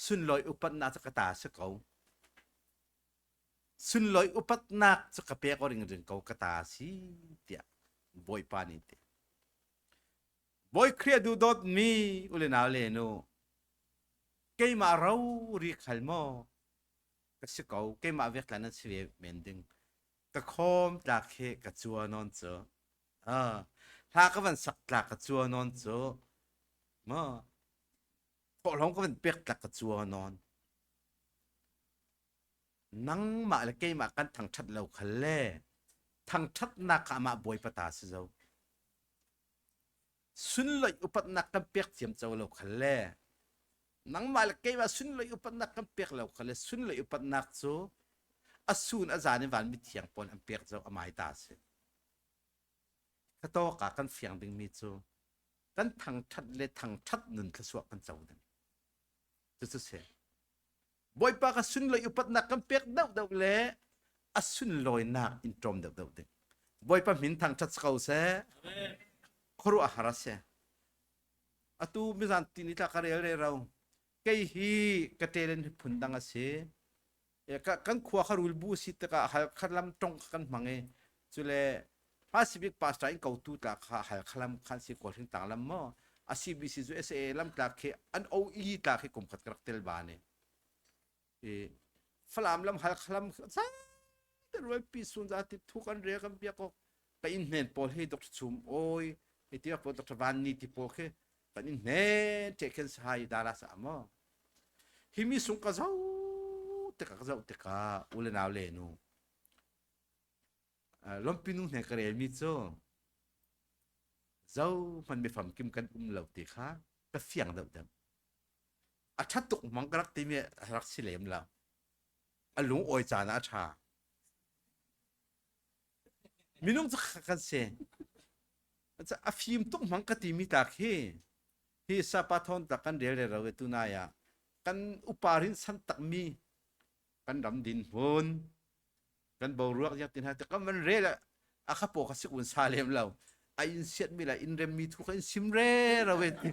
สุนลอยอุปัตนาจะกตาสักเขาสุนลอยอุปัตนักจะกระเปียกอริงเขากตาสิเตียบอยปานิเตบอยเครียดดูดอดมีอุเลนาวเลโนเกยมาเรารีขัลโมก็สิเขาเกยมาเวกลานันสเวเมนดิงก็คอมตาเคกจัวนอนเจอถ้าก็วันสักตากจัวนอนเจอมาพอหลงก็วันเปียกตากจัวนอนนังมาละเกยมากันทางชัดเราคันเล่ทางชัดนักมาบอยปตาสิเจ้าสุนเลยอุปนักกันเปียกเสียมเจ้าเราคันเล่นังมาละเกยมาสุนเลยอุปนักกันเปียกเราคันเล่สุนเลยอุปนักโซอสูนอาจารย์ในวันมิเทียงปนอันเปียกเจ้าอมายตาสิข้าโตกากันเฟียงดึงมีโซกันทางชัดเลยทางชัดหนุนขสวกันเจ้าดังจุดเสียบอยปากสุนลอยอุปนักกันเปียกเดาเล่อสุนลอยนักอินตรมเดาเด็กบอยปามินทางชัดเขาเสครัวอาหารเสอตูมิจันตินิตาคาเรลเราเกยฮีกระเตเลนพุนดังเสกันขวาคารุลบูสิตกะหัลคลำตรงกันมังเอจุเลพาสิบิกปาสไตน์เขาตูตาหัลคลำคันสิกอถึงต่างลำมั้งอาซีบีซีจูเอสเอลำตาเคอันโออีตาเคกุมขัดกระเตลบานเอฟลามลำหัลคลำซาแต่รวยปีสุนจาติทุกันเรียกันเปียก็ไปอินเนนโพลให้ดรชุมโอ้ยไอที่ว่าดรวานนี่ที่โพลเคไปอินเนนเจคินสายดาราสามมั้งฮิมิสุงกะเจ้าเตกะอุเลนาวเลนูลมปินุเนี่ยกระเรมิโซเจ้ามันไม่ฟังกิมกันเหล่าติค่ะก็เฟียงเดิมอาชัดตุกมังกรักตีเมียรักสิเลมแล้วอลุงโอยจานะชา minum tu kan se จะอฟิมตุงมังกติมิตาเคฮีซาปาทอนตะกันเรเรเราเวตุนายากันอุปารินสันตักมีกันดำดินหุนกันบ่รวกยักตินหาแต่ก็มันเรละอาคาโปคสิกุนซาเลมเราไออินเซียดมีละอินเรมมีทุกอินซิมเรเราเวติ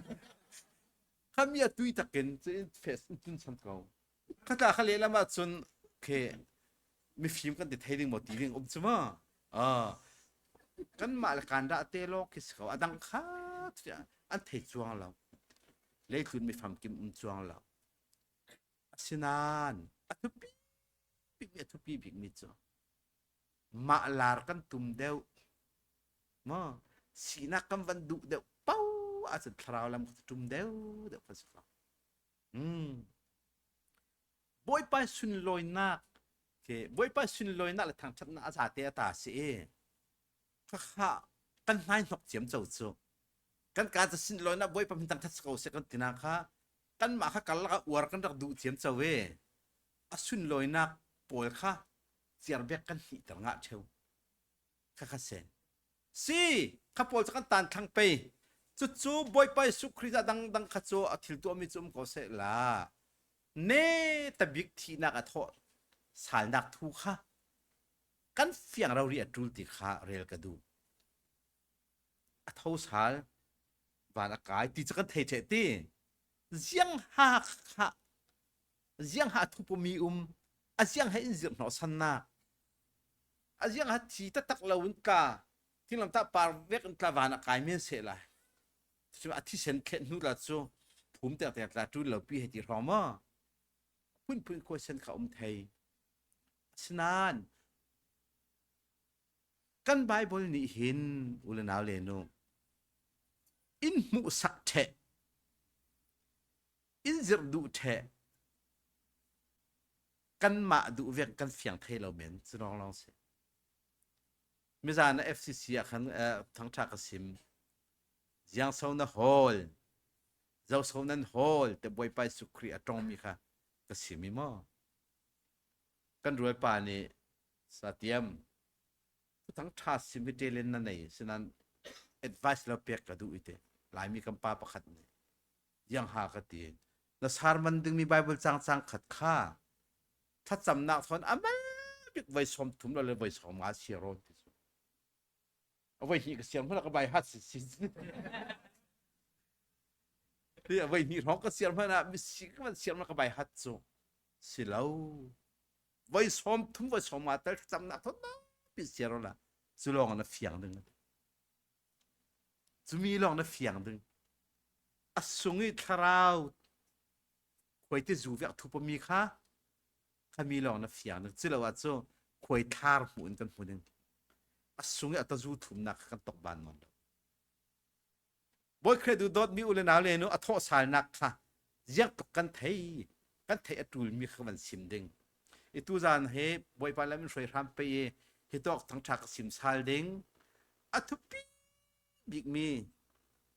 คำยาตุยตะเกนจะเฟสตุนสันเกาข้าตาขะเลละมาจนเคมีฟิล์มกันติดเทดิ้งหมดตีดิ้งจุมากันมาละการดาเตโลกิสเขาอดังคาอันเทจวงเราเลยคุณมีความกิมจวงเราสินานทุปีปิกทุปีปิกมิจมาลาร์กันตุมเดวมาสีนักกันวันดุเดวเป้าอาจจะทราวลำตุมเดวภาษาบอยไปสุนลอยนักเคบอยไปสุนลอยนักเลยทางชัดน่าอาจารย์เตะตาเสียข้ากันนายนกเจียมเจ้าจู่กันการจะสุนลอยนักบอยไปเป็นทางทัศน์เสกันตินาข้ากันมาข้ากันละก็อวดกันรักดูเจียมเจ้าเวอสุนลอยนักปวยข้าเสียร์เบียกันหิตรงะเชียวข้าเซนสิข้าปวยจะกันตันทางไปจู่ๆบอยไปสุคริตดังข้าจู่อาทิตย์ตัวมิจุมก็เสร็จละเน่แต่บิ๊กทีนักอัทอสารนักทุกข้ากันเฟียงเราเรียดรูติข้าเรียลกระดูอัทอสารวานอากาศที่จะกันเทเจตีเสียงหาทุปมีอาเสียงให้อินเสียงหนอสันนาอาเสียงหาที่ตักลาวนกาที่ลำตาปาร์เวกอันตราวานอากาศเมียนเสละที่ว่าที่เซนเคนูลาโซผมแต่ลาจูเราปีให้ที่รอมาพุ่นโคเซนเขาไทยฉะนั้นกันไบเบิลนี่เห็นอุลนาวเลโนอินมุสักเทอินซิรดูเทกันมาดูเวียงกันเฟียงไทยเราเหม็นจะลองสิมิจานFCC คันทั้งชากสิมยังโซนฮอลเจ้าโซนันฮอลแต่บอยไปสุครีตรงมีค่ะกสิมิมอกันรวยป่านี่สาเตียมทั้งชาสิมิเตเลนนั่นเองฉะนั้น advice เราเปียกกระดูอิเตหลายมีคำปาประคัดนี่ยังหากตีแล้วสารมันดึงมีไบเบิลจางขัดค่าถ้าจำนักทนอามาบิกไว้สมถุมเราเลยไว้สมมาเชียร์ที่สุดเอาไว้หีกเสียงเพื่อก็ใบฮัดสิที่เอาไว้หีร้องก็เสียงเพื่อนะมิสิกมันเสียงมันก็ใบฮัดโซสิแล้วไว้สมถุมไว้สมมาแต่จำนักทนนะปิดเสียงละสุลองอันนั้นเฟียงดึงจะมีลองนั้นเฟียงดึงอสุงิทราวควยที่จูเวียทุบมีค่ะข้ามีลองนั้นเฟียงดึงจิลวัดโซควยทาร์หุ่นกันหุ่นนึงอสุงิอัตจูถุมนักกันตกบานมันบ่เคยดูดอดมีอุลนาวเลยเนาะอัทอสารนักค่ะยังตกกันไทยอัตุลมีขมันซิมดึงไอตูจานเฮบ่อยไปแล้วมันช่วยทำไปเฮตอกทั้งชักซิมซาลดึงอัทุปีบิ๊กมี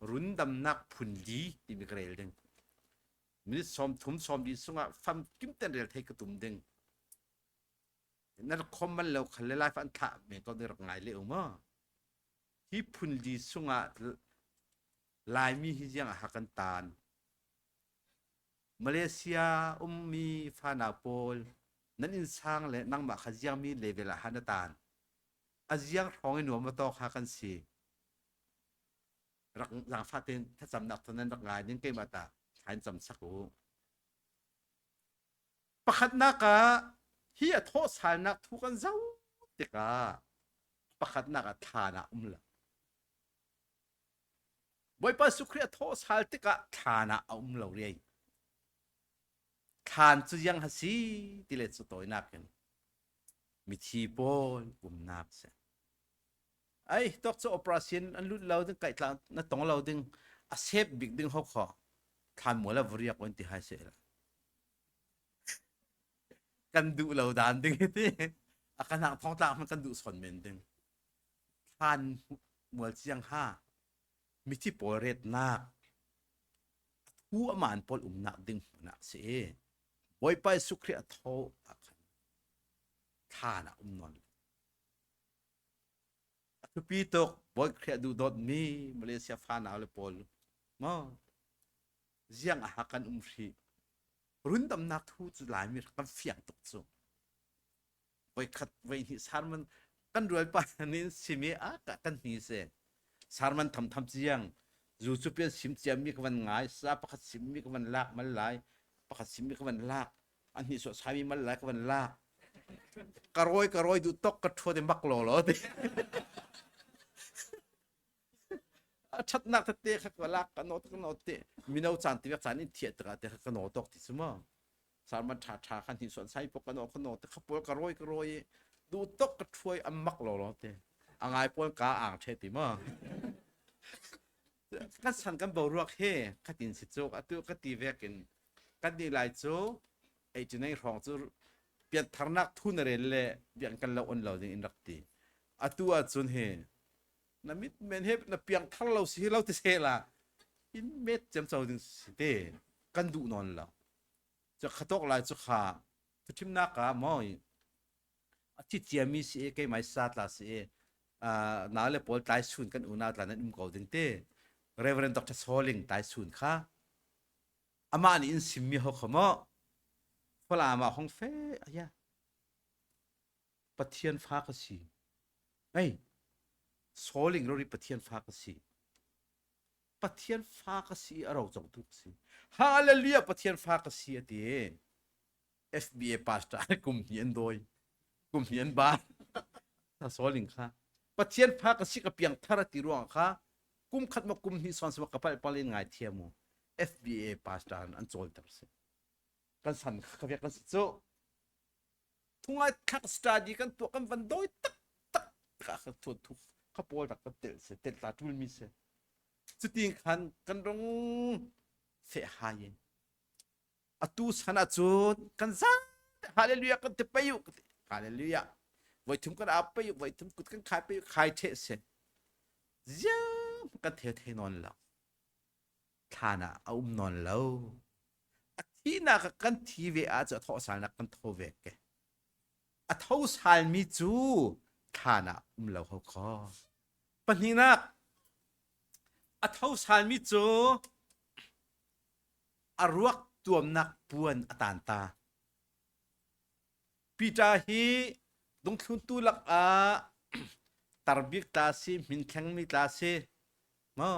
รุนดำนักพุนดีที่มีกระเรลดึงมิสอมถุมสอมดีสุงะฟัมกิมเตนเรลเทกตุมดึงนั่นคอมมันเราขันเลไลฟันทะเมตอนเดือดไงเลยออกมาที่พุนดีสุงะลายมีฮิยังหักันตานมาเลเซียมีฟานาโปลนั่นอินซังเลยนั่งมาขยันมีเลเวลฮันตานอาเซียนท้องไอ้หนูมาตอกหากันสิรักหลังฟาเตนถ้าจำนักตอนนั้นรักงานยังเก่งมาตาใช้จำสักโอ้ประคัดนักะเฮียโทษสายนักทุกันเจ้าเด็กะประคัดนักทานะละบ่อยไปสุครีโทษสายติกะทานะเราเรียทานจุยังฮัสีที่เล็ดสุดตัวนักกันมีทีโบลนักเสียไอ้ตอกจะ operation อันรุ่นเราดึงไก่ตานั่นตรงเราดึงอาเซฟบิ๊กดึงหกข้อทานหมดแล้วบริยากวันที่หายเสียละกันดูเราดานดึงที่อาการหนักท้องตามันกันดูส่วนเมนดึงทานหมดเสียงห้ามีที่โปรเรตนักหัวมันปอลนักดึงนักเสียบ่อยไปสุครีโทษ ทานะนอนท ทุปีตกบ่เครียดดูดดมีมาเลเซียฟ้าหนาวเลยปอลมาเจียงอาหากันรีรุ่นตำนักทูตหลายมีกันเฟียงตกซุไปขัดไว้ที่สารมันกันรวยป่านนี้สิมีอากะกันนี่เสสารมันทำเจียงอยู่สุเปียสิมเจียมีกวันง่ายซาปะขัดสิมมีกวันลากมันหลายปะขัดสิมมีกวันลากอันนี้สุดท้ายมีมันหลายกวันลากกระโรยดูตกกระทัวเต็มบักโลโลดิชัดนักทะเตะขักลากกันโนตเตมีนาจันติเวกสารนี่เทียตระเตะกันโนตกที่สมอสารมันชาคันที่ส่วนใช้พวกกันโนตขับปวดกระโรยดูตกกระทัวอันมักโลโลเตอ่างไงปวนกาอ่างเชติมอกันสันกันบ่รักเฮกัดินสิโจกอตุกตีเวกินกันดีหลายโจไอ้จุในรองจูเปลี่ยนทางนักทุนเรลเลเปลี่ยนกันละอ่อนเราอินรักตีอตุอจุนเฮนมิดเมนเฮนเปลี่ยนทางเราสิเราติเซล่ะอินเม็ดจำเจ้าดึงสิเตกันดูนอนละจะขะตกหลายจุขาทุทิมนักะมอยอจิตเจียมีสิเกไม่ซาตลาสินาเลปอลตายสุนกันอุนาตลานั้นกอดึงเตReverend Dr. Soling ตายสูญค่ะอามานี่อินสิมีเขาขมอพลามาห้องเฟอะปะเทียนฟ้ากสีเฮ้ย Soling เราเรียกปะเทียนฟ้ากสีปะเทียนฟ้ากสีเราจงทุกสิฮาเลลูยาปะเทียนฟ้ากสีเดีย FBA พาสตาร์กุมเฮียนโดยกุมเฮียนบาถ้า Soling ค่ะปะเทียนฟ้ากสีกับเพียงทารติรวงค่ะกุมขัดมากุมที่สอนสมกับปาลินง่ายเทียมู FBA พาสตาร์อันโจลตร์สิกันสันขบกันโซทุ่งไอ้ทักสตาดีกันตัวกันวันโดยตักกันทุกขบวนตักกันเตลเตลตาทุลมิเสสุดที่กันรงเสียหายอตุสนาจูดกันซาฮาเลลูยากันเตไปอยู่ฮาเลลูยาไว้ถึงกันอาไปอยู่ไว้ถึงกุดกันขายไปอยู่ขายเทเสเจ้ากันเทนอนแล้วทานะเอานอนแล้วที่นักกันทีวีอาจจะทอสารนักกันโทเวกอัทอสารมีจูทานะแล้วเขาขอปัญหานักอัทอสารมีจูอรวกตัวนักปวนอตานตาปีจาฮีดงทุนตุลักตารบิกตาซีมินแข็งมิตาซีมา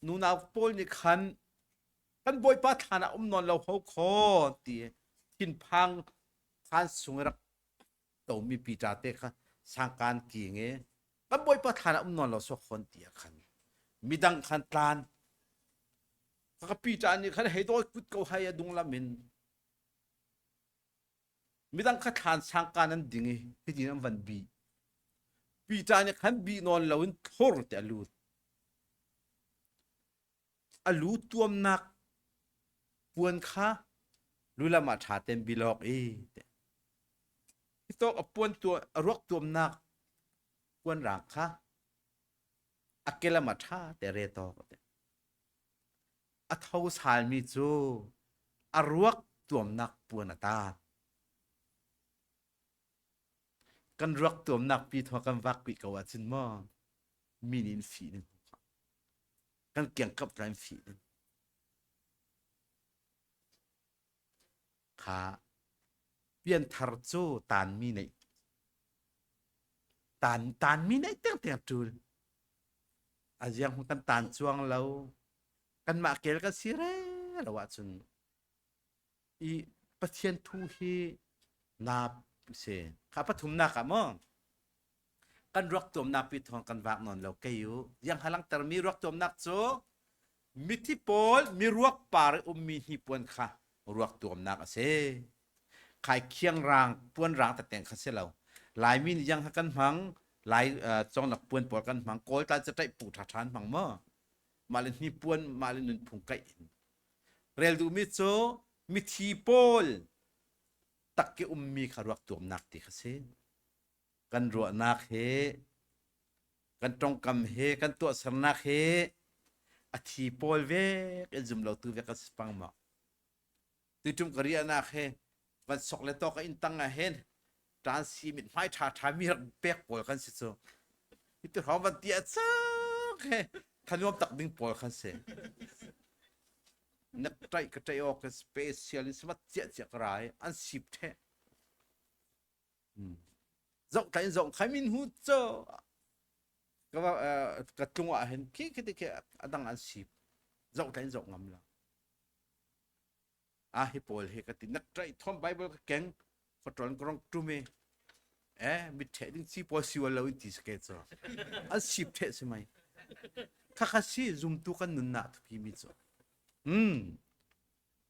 นูนาปอลนี่คันกันบอยปาฐานะนอนเราเขาขอตีทินพังคันสุงรักตัวมีปีจาเตค่ะสังการกี่เงี้ยกันบอยปาฐานะนอนเราสกคนตีคันมีดังคันตานกับปีจานี่คันให้โดยกุดเขาให้ดุงละมินมีดังขัดทานสังการนั้นดิ่งให้ดีนั้นวันบีปีจานี่คันบีนอนเราอินทอร์แต่ลูตัวนักปวนค่ะรู้ละมาชาเต็มบิลอกที่ต้องปวนตัวรกตัวนักปวนรังค่ะอักเกละมาชาแต่เรตอกอัทาวสาลมีจูอรวกตัวนักปวนตากันรวกตัวนักปีทอกันวักปีกว่าจินมอมีนินฟีนึงกันเกี่ยงกับไรฝีนึงขาเปลี่ยนทาร์โจตานมีในตานมีในเตียงจูลอาจยังคงกันตานจวงเรากันมาเกลกันสิเร่ละว่าจุนอีปะเทียนทูฮีนาเสข้าปฐุมนักอะมองกันรักตัวนักปิดทองกันวากนอนเราเกอยู่ยังหลังแต่มีรักตัวนักโจมิทิปอลมีรักปาร์มีฮิปวนค่ะรักตัวนักเสขายเคียงรางปวนรางแต่แต่งข้าเสียเราหลายมินยังกันหังหลายจองหนักปวนปวดกันหังโกลตาจะได้ปูถัดทานหังมั่มาเลนิปวนมาเลนินพุงไก่เรลดูมิโจมิทิปอลตักเกมีขารักตัวนักที่ข้าเสกันรัวนักเฮกันตรงกำเฮกันตัวสนักเฮอธิปอลเวกจุมเราตัวเวกสปังมาตุจุมกรียนักเฮวันสกเลตอกอินตังเฮน ตานซีมิดไม้ทามีรักเปียกปอยกันสิโซที่ตัวเขาบันเตียซักทันยอมตักดึงปอยกันเสนักใจกระจายออกสเปเชียลิสต์มาเจ๊กรายอันสิบแท้จงใครมินหูเจ้าก็ว่ากระตุ้งเห็นคิดอันดังอันสิบจงงำละฮิปโปลเฮกตินักใจทอมไบเบิลแกงขอตอนกรองตุเมมิเทดิ้งซีพอสิวลาวิติสเกตซออันสิบเทใช่ไหมถ้าข้าซีซุ่มตุกันนุนนาทุพีมิโซ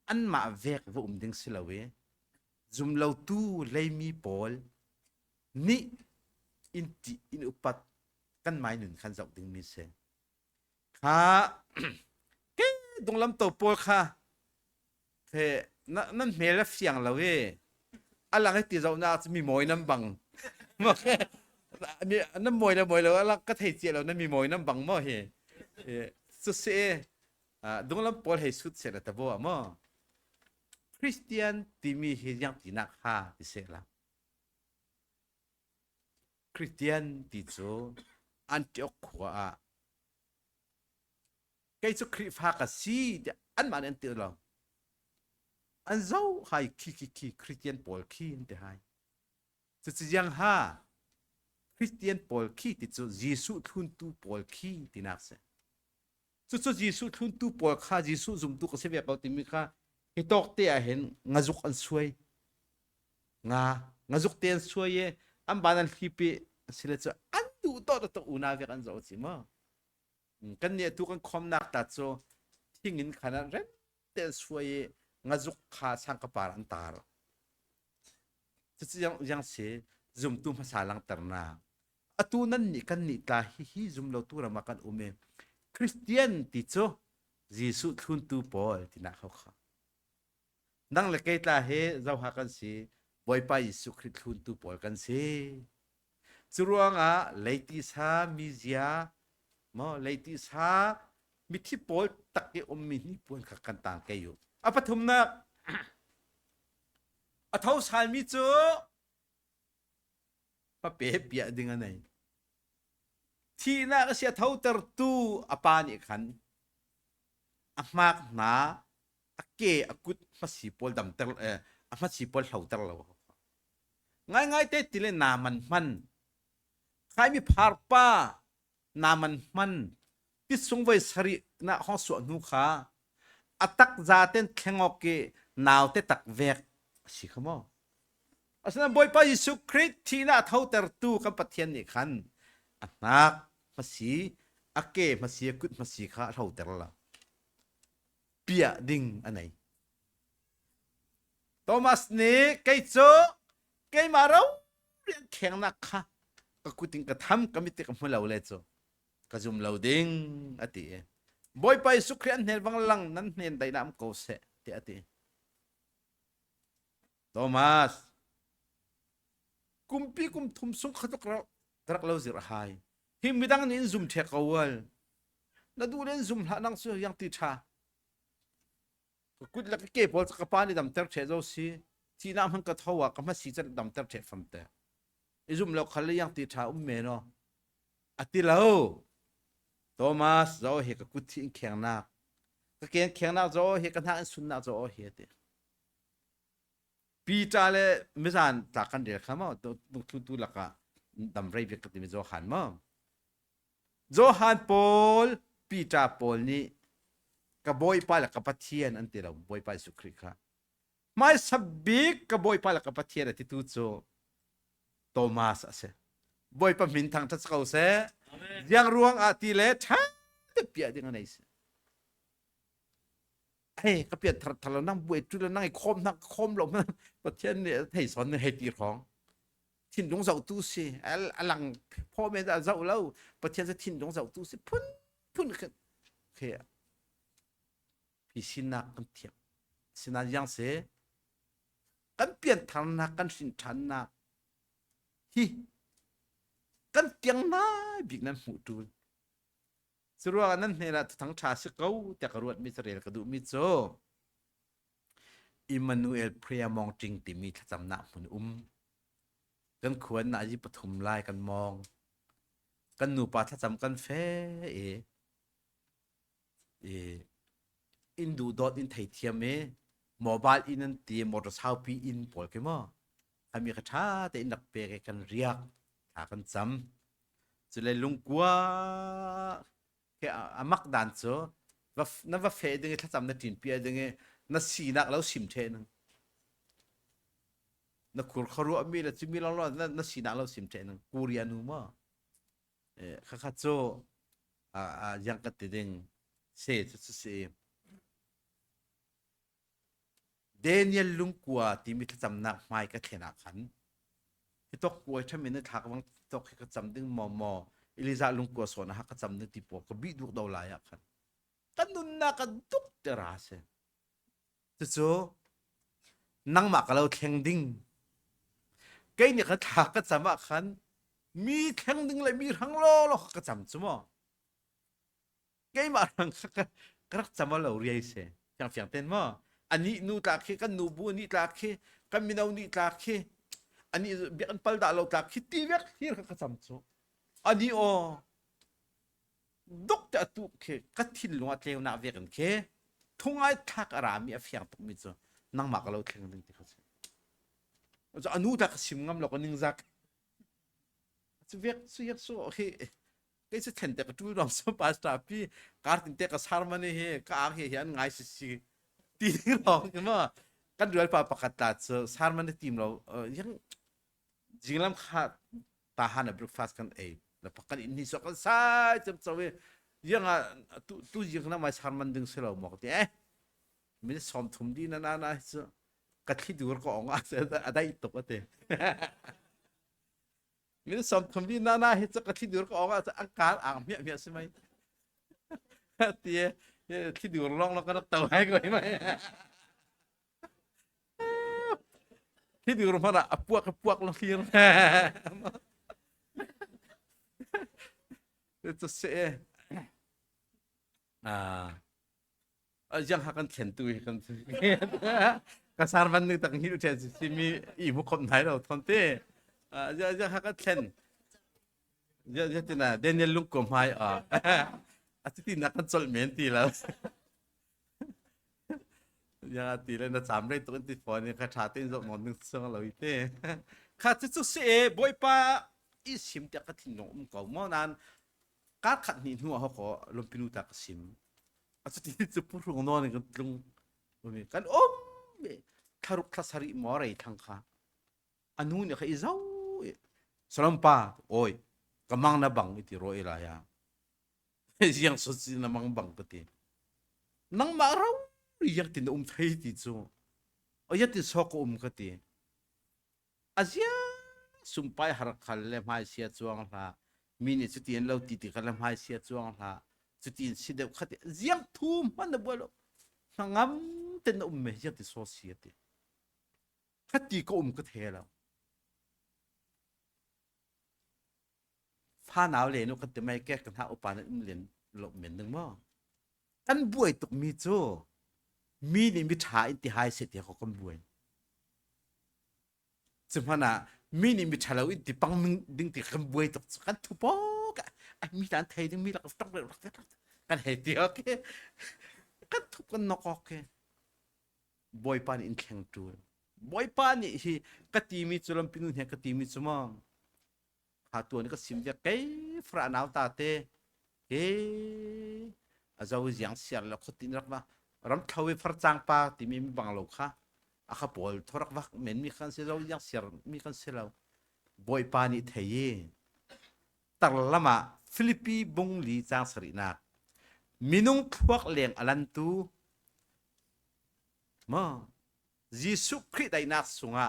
อันมาเวกว่าดึงสิลาเวซุ่มเลาตูเลยมีปอลนี่อินอุปัตกันไม้หนุนขันจอกดึงมิเซข้าเก่ดงลำตัวปอลค่ะเฮ้นั่นเมลเฟียงเราเว้อะไรที่ตีเราหน้าจะมีมวยน้ำบังมั้งนี่น้ำมวยแล้วอะไรก็เทเจียเรานั่นมีมวยน้ำบังมั้งเฮ้สุดเสียดงลำปอลให้สุดเสียแล้วแต่บ่มั้งคริสเตียนที่มีเฮียงที่นักฆ่าที่เสียละคริสเตียนที่โจอันเดียวขวาใครจะคริสต์ฟ้ากับซีอันมาเนี่ยตีเราอันเจ้าให้คีคริสเตียนปอลคีนเดให้จะยังหาคริสเตียนปอลคีติดตัวเยซูทุนตูปอลคีตินักเสจุดเยซูทุนตูปอลข้าเยซูจุ่มตูก็เสียแบบเอาติมิข้าให้ตอกเตะเห็นงาจุกอันสวยงาจุกเตะอันสวยอันบานันฮิปสิเลจะอันดูต่ออุณาเวกันเจ้าสิมั้งกันเนี่ยทุกคนคอมนักตัดโซทิ้งเงินขนาดเรนเตะสวยงาจุกขาสังกปารันตาร์จะยังเสียจุ่มตุ้มภาษาลังตรนาอตูนั้นนี่กันนี่ตาฮิจุ่มเราตัวเรามากันอุเมคริสเตียนติโซเยซูทุนตูปอลที่นักเขาค่ะนั่งเล็กตาเฮเจ้าหากันสิบอยไปเยซูคริสต์ทุนตูปอลกันสิสุรวงเลติสามิเซียเลติสามิที่ปอลตักเกอมมินี่ปวนขักกันต่างแกอยู่ปฐมนักเท่าสายมิโจปะเป๊ะเปียดึงอันไหนที่น่าก็เสียเท่าตรตูปานี่ขันมากหนาเกอกุดมาสีปอลดำเตลมาสีปอลเหล่าเตลเราง่ายเตติเลนามันใครมีพาร์ป้านามันพิสงไว้สรินะห้องสวนนุขาตักจาเต้นแข่งออกเกนาวเตตักเวกสิขโมอาศัยบอยไปยิสุคริสที่น่าเท่าเตอร์ตูกับปะเทียนนี่ขันนักมาสีเกมาสีกุดมาสีข้าเท่าเตอร์ละเปียดิ่งอันไหนโทมัสนี่ไกโจไกมาเราเรียนแข่งนักค่ะก็กุดิงกระทำก็มิติกับมือเราเลยโจก็จุ่มเราดิ่งอติบอยไปสุคริสเห็นวังลังนั้นเห็นได้น้ำโกเสติอติโทมัสกุมปีกุมทุ่มสุงขตุกเราตรักเราสิรหายหิมดังนี้ซุ่มเทกเอาไว้แล้วดูเล่นซุ่มหานังสือยังติดชากุดลักเก็บพอสกปานี่ดำเตอร์เชจเอาสิที่น้ำมันก็เท่าว่าก็มาสีจะดำเตอร์เชจฟังแต่ซุ่มเราขลียังติดชาเมโนอติเราโทมัสเราเห็นกุดที่แข็งนักก็แข็งนักเราเห็นกันทางสุนนักเราเห็นปีจาเลไม่สานจากกันเดียวครับมั้งตุลักะดำไรเวกติมิโจฮันมั้งโจฮันปอลปีจาปอลนี่กับบอยไปละกับปะเทียนอันเดียวบอยไปสุคริค่ะไม่สับบิกกับบอยไปละกับปะเทียนที่ตุโจโทมัสเสบอยไปมินทางทัศเขาเสยังรวงอาทิเลท่าเปียยังไงเสก็เปลี่ยนถ้าเรานั่งบวยจุดเรานั่งคมหลบประเทศเนี่ยให้สอนให้ตีของทิ้งดงเสาตู้สิหลังพ่อแม่จะเจ้าแล้วประเทศจะทิ้งดงเสาตู้สิพุ่นขึ้นโอเคพี่สินากันเทียบสินายังเสกันเปลี่ยนทางนักกันสินทันนักกันเตียงน้าบิ๊กนั้นหูดูสรุปนั้นเนี่ยละทั้งชาสิเขาแต่กรวดมิสเรลกระดูมิโซอิมมานูเอลเพรียมองจริงติมีจำหน้ามุน กันควรน่ะยิปฐุมลายกันมองกันหนูปาถ้าจำกันแฟอินดูดอทอินไทยเทียมโมบายอินนันตีมอเตอร์ไซค์ปีอินปอลกันมั้งอามีกระชาแต่อินดักเปกกันเรียกหากันจำจะเลยลุงกัวแค่อามักดันโซว่านั่นว่าเฟดยังไงถ้าจำนัดจีนเปียยังไงนัดสีนักแล้วสิมเทนึงนักขุดเขารู้มีแล้วจะมีแล้วนัดสีนักแล้วสิมเทนึงกูเรียนรู้มั้งข้าโจยังกันติดงเสียจะเสียเดนิเอลลุงกัวที่มีจำนักไม่ก็เทนักขันที่ตกกัวฉันมีนึกทักว่าตกก็จำดึงมออิลิซาลุงกัวสอนนะก็จำนึกที่ปวกก็บิดดูดาวลายขันกันนุนนักดุกเตราเสจะโจนั่งมากเราแข่งดิ้งแกเนี่ยก็ทักก็จำว่าขันมีแข่งดิ้งเลยมีทั้งโลกก็จำจุ๊มแกมาทั้งก็จำว่าเราเรียนเสอย่างเสียงเต้นมั้งอันนี้นูตาเคกันนูบูนี่ตาเคกันมีนานี่ตาเคอันนี้เบียนพัลดาเราตาเคตีเวกที่เราก็จำจุอันนี้ดุกจะตุกเคกัดทิ้งลงมาเที่ยวนาเวกันเคทุ่งไอ้ทักอารามีเฟียงตุกมิจุนั่งมากเราแข่งดิ้งที่เขาเสจะอันนู้ตาก็ชิมงำเราก็นิ่งซักจะเวกสุยสุโอเคก็จะเห็นแต่ก็ดูรำสปาสตาพี่การติดแต่ก็สารมันเฮก็อาเฮียนง่ายสิตีเราใช่ไหมกันด้วยป่าประกาศตัดสารมันทีมเรายังจริงแล้วขาดตาหันเบรกฟาสต์กันแล้วประกันอินนิสกันใช่จำเว้ยยังตู้จริงแล้วไม่สารมันดึงเสลาหมอกที่ไม่ได้สอมทุ่มดีนะกัดที่ดูก็อ่างอะไรตกก็เตะไม่ได้สอมทุ่มดีนะเห็นกัดที่ดูก็อ่างอากาศอ่างเมียใช่ไหมเตี้ยที่ดูร้องแล้วก็ต้องเต่าให้ก่อนไหมที่ดูร้องมาอะพวกลงที่จะเสียยังหากันเขียนตัวกันกระสารวันนึงตั้งหิวเช่นที่มีอีมุขคนไหนเราทนเต้ยังหากันเขียนยังที่น่ะเดนิเอลลุงกบไม้อาทิตย์นักกันจอลเมนตีแล้วยังตีเลยนะ3เลยตัวที่ฟอนนี่ข้าชาตินจะมองนึกซึ่งเราอีเต้ข้าจะสุเสียบ่อยป้าอีสิมจะกระถิ่นหนุ่มเก่ามานานการขัดหินหัวเขาขอลมพินุตากสิมอาทิตย์จะพูดงนอนกันลงกันทารุกทศริมอไรทั้งข้าอันนู้นเนี่ยเขาอีเจ้าสลัมป้าโอ้ยกำลังน่ะบังอิติโรเอลายาyang sosi namang bang kati nang maraw yak tin thay ti chu ayat ti sok kati asya sumpay har khalle mai sia chuang la mini chutin lo ti khalle mai sia chuang la chutin sideu khati ziang thum man bolo ngam ten me yak ti sosi ti khati ko ka thelaผ้าหนาวเลยนุกันจะไม่แก้กันท่าอุปาเนี่ยเรียนหลบเหม็นนึงมั้งอันบวยตกมีโจมีนี่มีถ่ายอินทิหายเสร็จเขาก็บวยซึ่งพน่ะมีนี่มีถ่ายแล้วอินทิปังมึงดึงติกันบวยตกกันทุบปอกไอ้มีการไทยดึงมีหลักต้องเลยกันเหตุเดียวแค่กันทุบกันนอกโอเคบวยปานอินแข็งตัวบวยปานนี่ที่กติมีจุลปินุเนี่ยกติมีจุมั่งตัวนี้ก็สิมจะเก๋ฟรานาวตาเต้อาจจะวิจังเสียแล้วคนที่รักว่ารำเท่าฟรจังปาที่มีบางโลกค่ะอาคาปอลทรักว่าเหม็นมีคันเสียแล้วยังเสียมีคันเสียแล้วบอยปานิเทียตักละมาฟิลิปปีบงลีจางสรินักมินุงพวกเลี้ยงอลันตูมายิสุคริสต์ได้นักสุงะ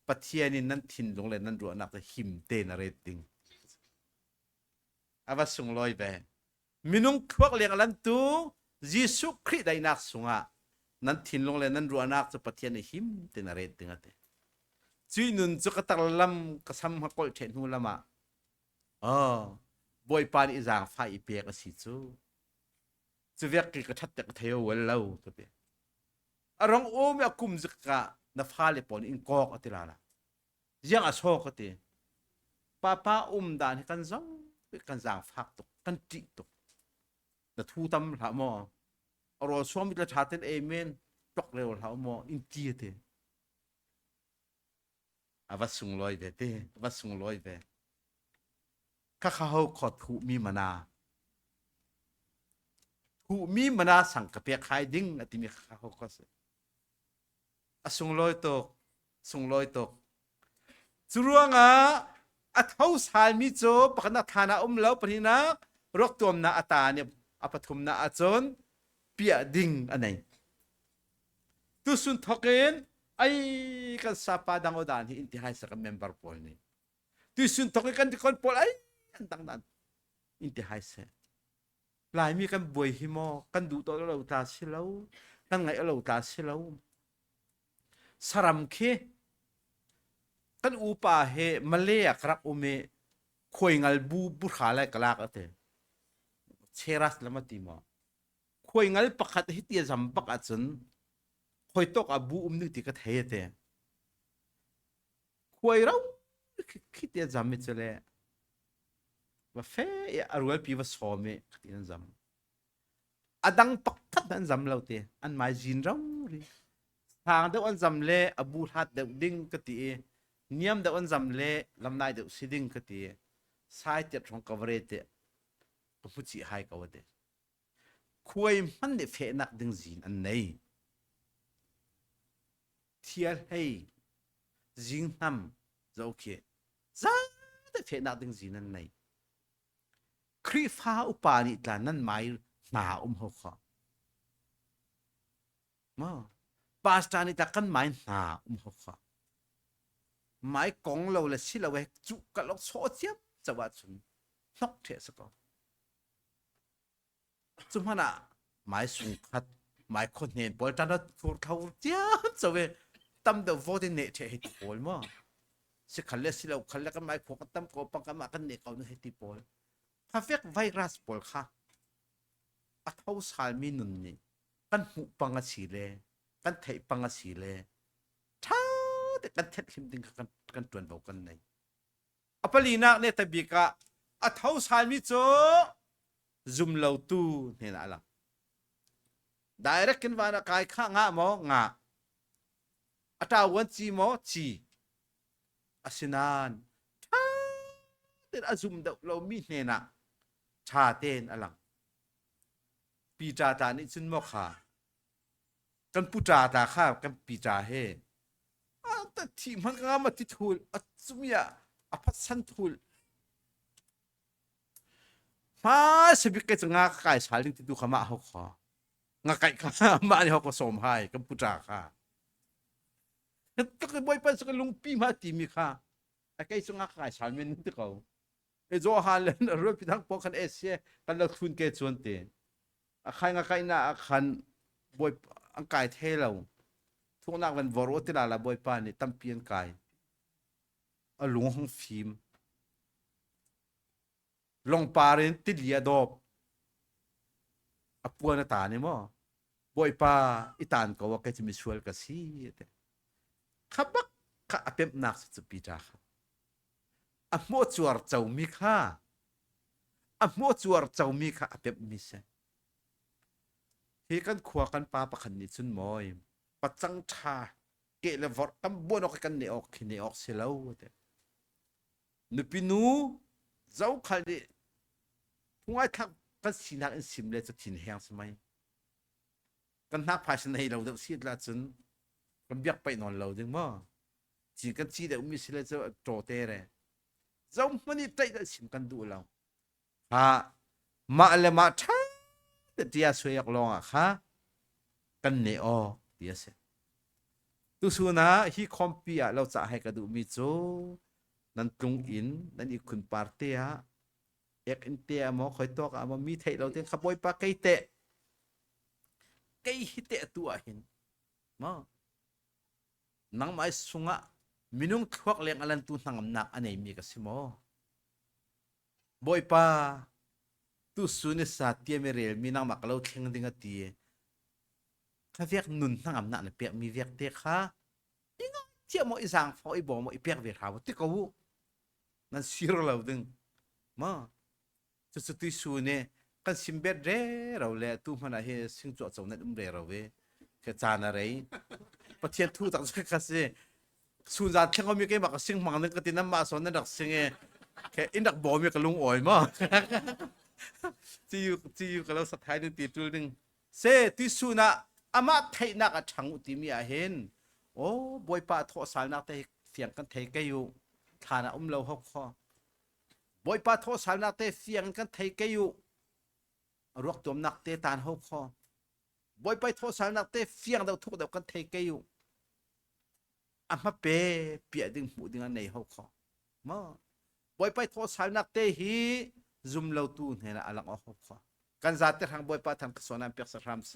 ปัจเจียนี่นั่นทินลงเลยนั่นรัวนักจะหิมเตนอะไรติงอาว่าส่งลอยไปมินุงพวกเลี้ยงอลันตูยิสุคริสต์ได้นักสุงะนั่นทินลงเลยนั่นรัวนักจะปัจเจียนี่หิมเตนอะไรติงอะเตจุยนุนจุกตักลำกษัมฮักกอลเชนหูละมาบอยปานอีจางไฟเปียกสิจูจะเวียกกระทัดแต่กระเทวเล่าตัวเปียอารมณ์โอ้ไม่กุมจิกะนับฟ้าเลยปนอินกอกอัติลาละยังอาโชกติ pa dan kan zong kan zang phak tok kan ti tok na thu tam la mo ro som mi la thaten amen tok le la mo in ti te avasung loi ve te avasung loi ve ka kha ho khot thu mi mana thu mi mana sang ka pe khai ding ati mi kha ho ko se asung loi tok churuanga a thau sal mi cho pakna thana lo panina rok tom na ata ne apathum na achon pia ding anai tu sun thoken ai kan sapa dangodan hi intihai sa member pol ni tu sun thoken kan kon pol ai dang dan intihai se lai mi kan boi hi mo kan du to lo ta silo kan ngai lo ta silo saram khe kan upa he malaya krap ume khoi ngal bu khala kalak ate cheras lamati mo khoi ngal pakhat hi tia jam pak achun khoi tok abu ni ti ka thete khoi rau khi tia jam mi chele wa fe arwal pi wa some tin jam adang pakhat an jam laute an mai jin rau ri thang de an jam le abu hat de ding ka ti niam da on zam le lamnai de siding kati sai te thong coverage te puchi hai ka wade khuai man de fe nak ding zin an nei thial hei jing nam zoke za de fe nak ding zin an nei khri fa upani tla nan mai na ho kha ma pastani ta kan mai na ho kha mai kong lo la sila we chu ka lok so chiam chawa chun nok the sa ko chumana mai sung khat mai khon nen bol ta na thur thau chia chawe tam de vote ne the he pol mo se khalle sila khalle ka mai khok tam ko pa ka ma kan ne ka no he ti pol perfect virus pol kha a thau sal mi nun ni kan hu panga sile kan thei panga sile kan thet him ding kan tuan bau kan nei apalina ne tabika a thau sal mi cho zum lo tu ne na la direct kin wana kai kha nga mo nga ata wan chi mo chi asinan ten azum da lo mi ne na cha ten alang pi ta ta ni chun mo kha kan pu ta ta kha kan pi ta he ta thi man nga ma ti thul achumya aphat san thul ma se bi ke nga kai saling ti du khama ho kha nga kai kha ma ni ho ko som hai kan pu ta kha to ke boy pa sa lung pi ma ti mi kha a kai su nga kai sal men ti ko e zo halen ro pi thang po khan es kan la thun ke chon te a khai nga kai na a khan boy ang kai the lo thung nak van voro ti la boy pa ni tampian kai a lung hong phim long parin ti lia dop a puana ta ni mo boy pa itan ko wa ka chi misual ka si te khabak ka apem nak su pi ta kha a mo chuar chau mi kha a mo chuar chau mi kha apem mi se he kan khwa kan pa pa khan ni chun moi pachang tha ke le vor tam bono kan ne ok selo te nupinu zau khali pungai thak kan sinak in simle cha thin hang smai kan nak phai nei lo de sit la chun kan biak pai non lo ding mo chi kan chi de mi sile cha to te re zau mani tai da sim kan du lo ha ma le ma tha te tia suyak long a kha kan ne o tia se tu su na hi kompia lo cha hai ka du mi cho nan tung in nan i khun parte a ek in te mo khoi tok a mo mi thei lo te khaboi pa kai te kai hi te tu a hin ma nang mai sunga minung khwak leng alan tu nangam nak anei mi ka simo boy pa tu su ni sa tie me rel mi nang makalo thleng dinga ti kha vek nun nangam nak na pe mi vek te kha inga chia mo isang fo i bo mo i pek ve ha ti ko nan siro lo ding ma chu chu tu su ne kan simbet re ro le tu mana he sing chu chau na dum re ro we ke cha na re pathian thu tak ka se su za theng mi ke ma ka sing mang na ka tin ma so na dak sing e ke in dak bo mi ka lung oi ma ji yu ka lo sa thaiนึง ti tulนึงเซติสุนะอามาไทยนักชังอุติมีอาเห็นโอ้บอยป้าโทสารนักเตเสียงกันเทกอยู่ฐานะเราหกคอบอยป้าโทสารนักเตเสียงกันเทกอยู่รวกตัวนักเตตานหกคอบอยไปโทสารนักเตเสียงเราทุกเดียวกันเทกอยู่อามาเปียดึงหูดึงอันไหนหกคอมาบอยไปโทสารนักเตฮีซุมเราตูนเห็นอะไรหกคอกันจัดทางบอยป้าทางกษณะเปียกสรามเส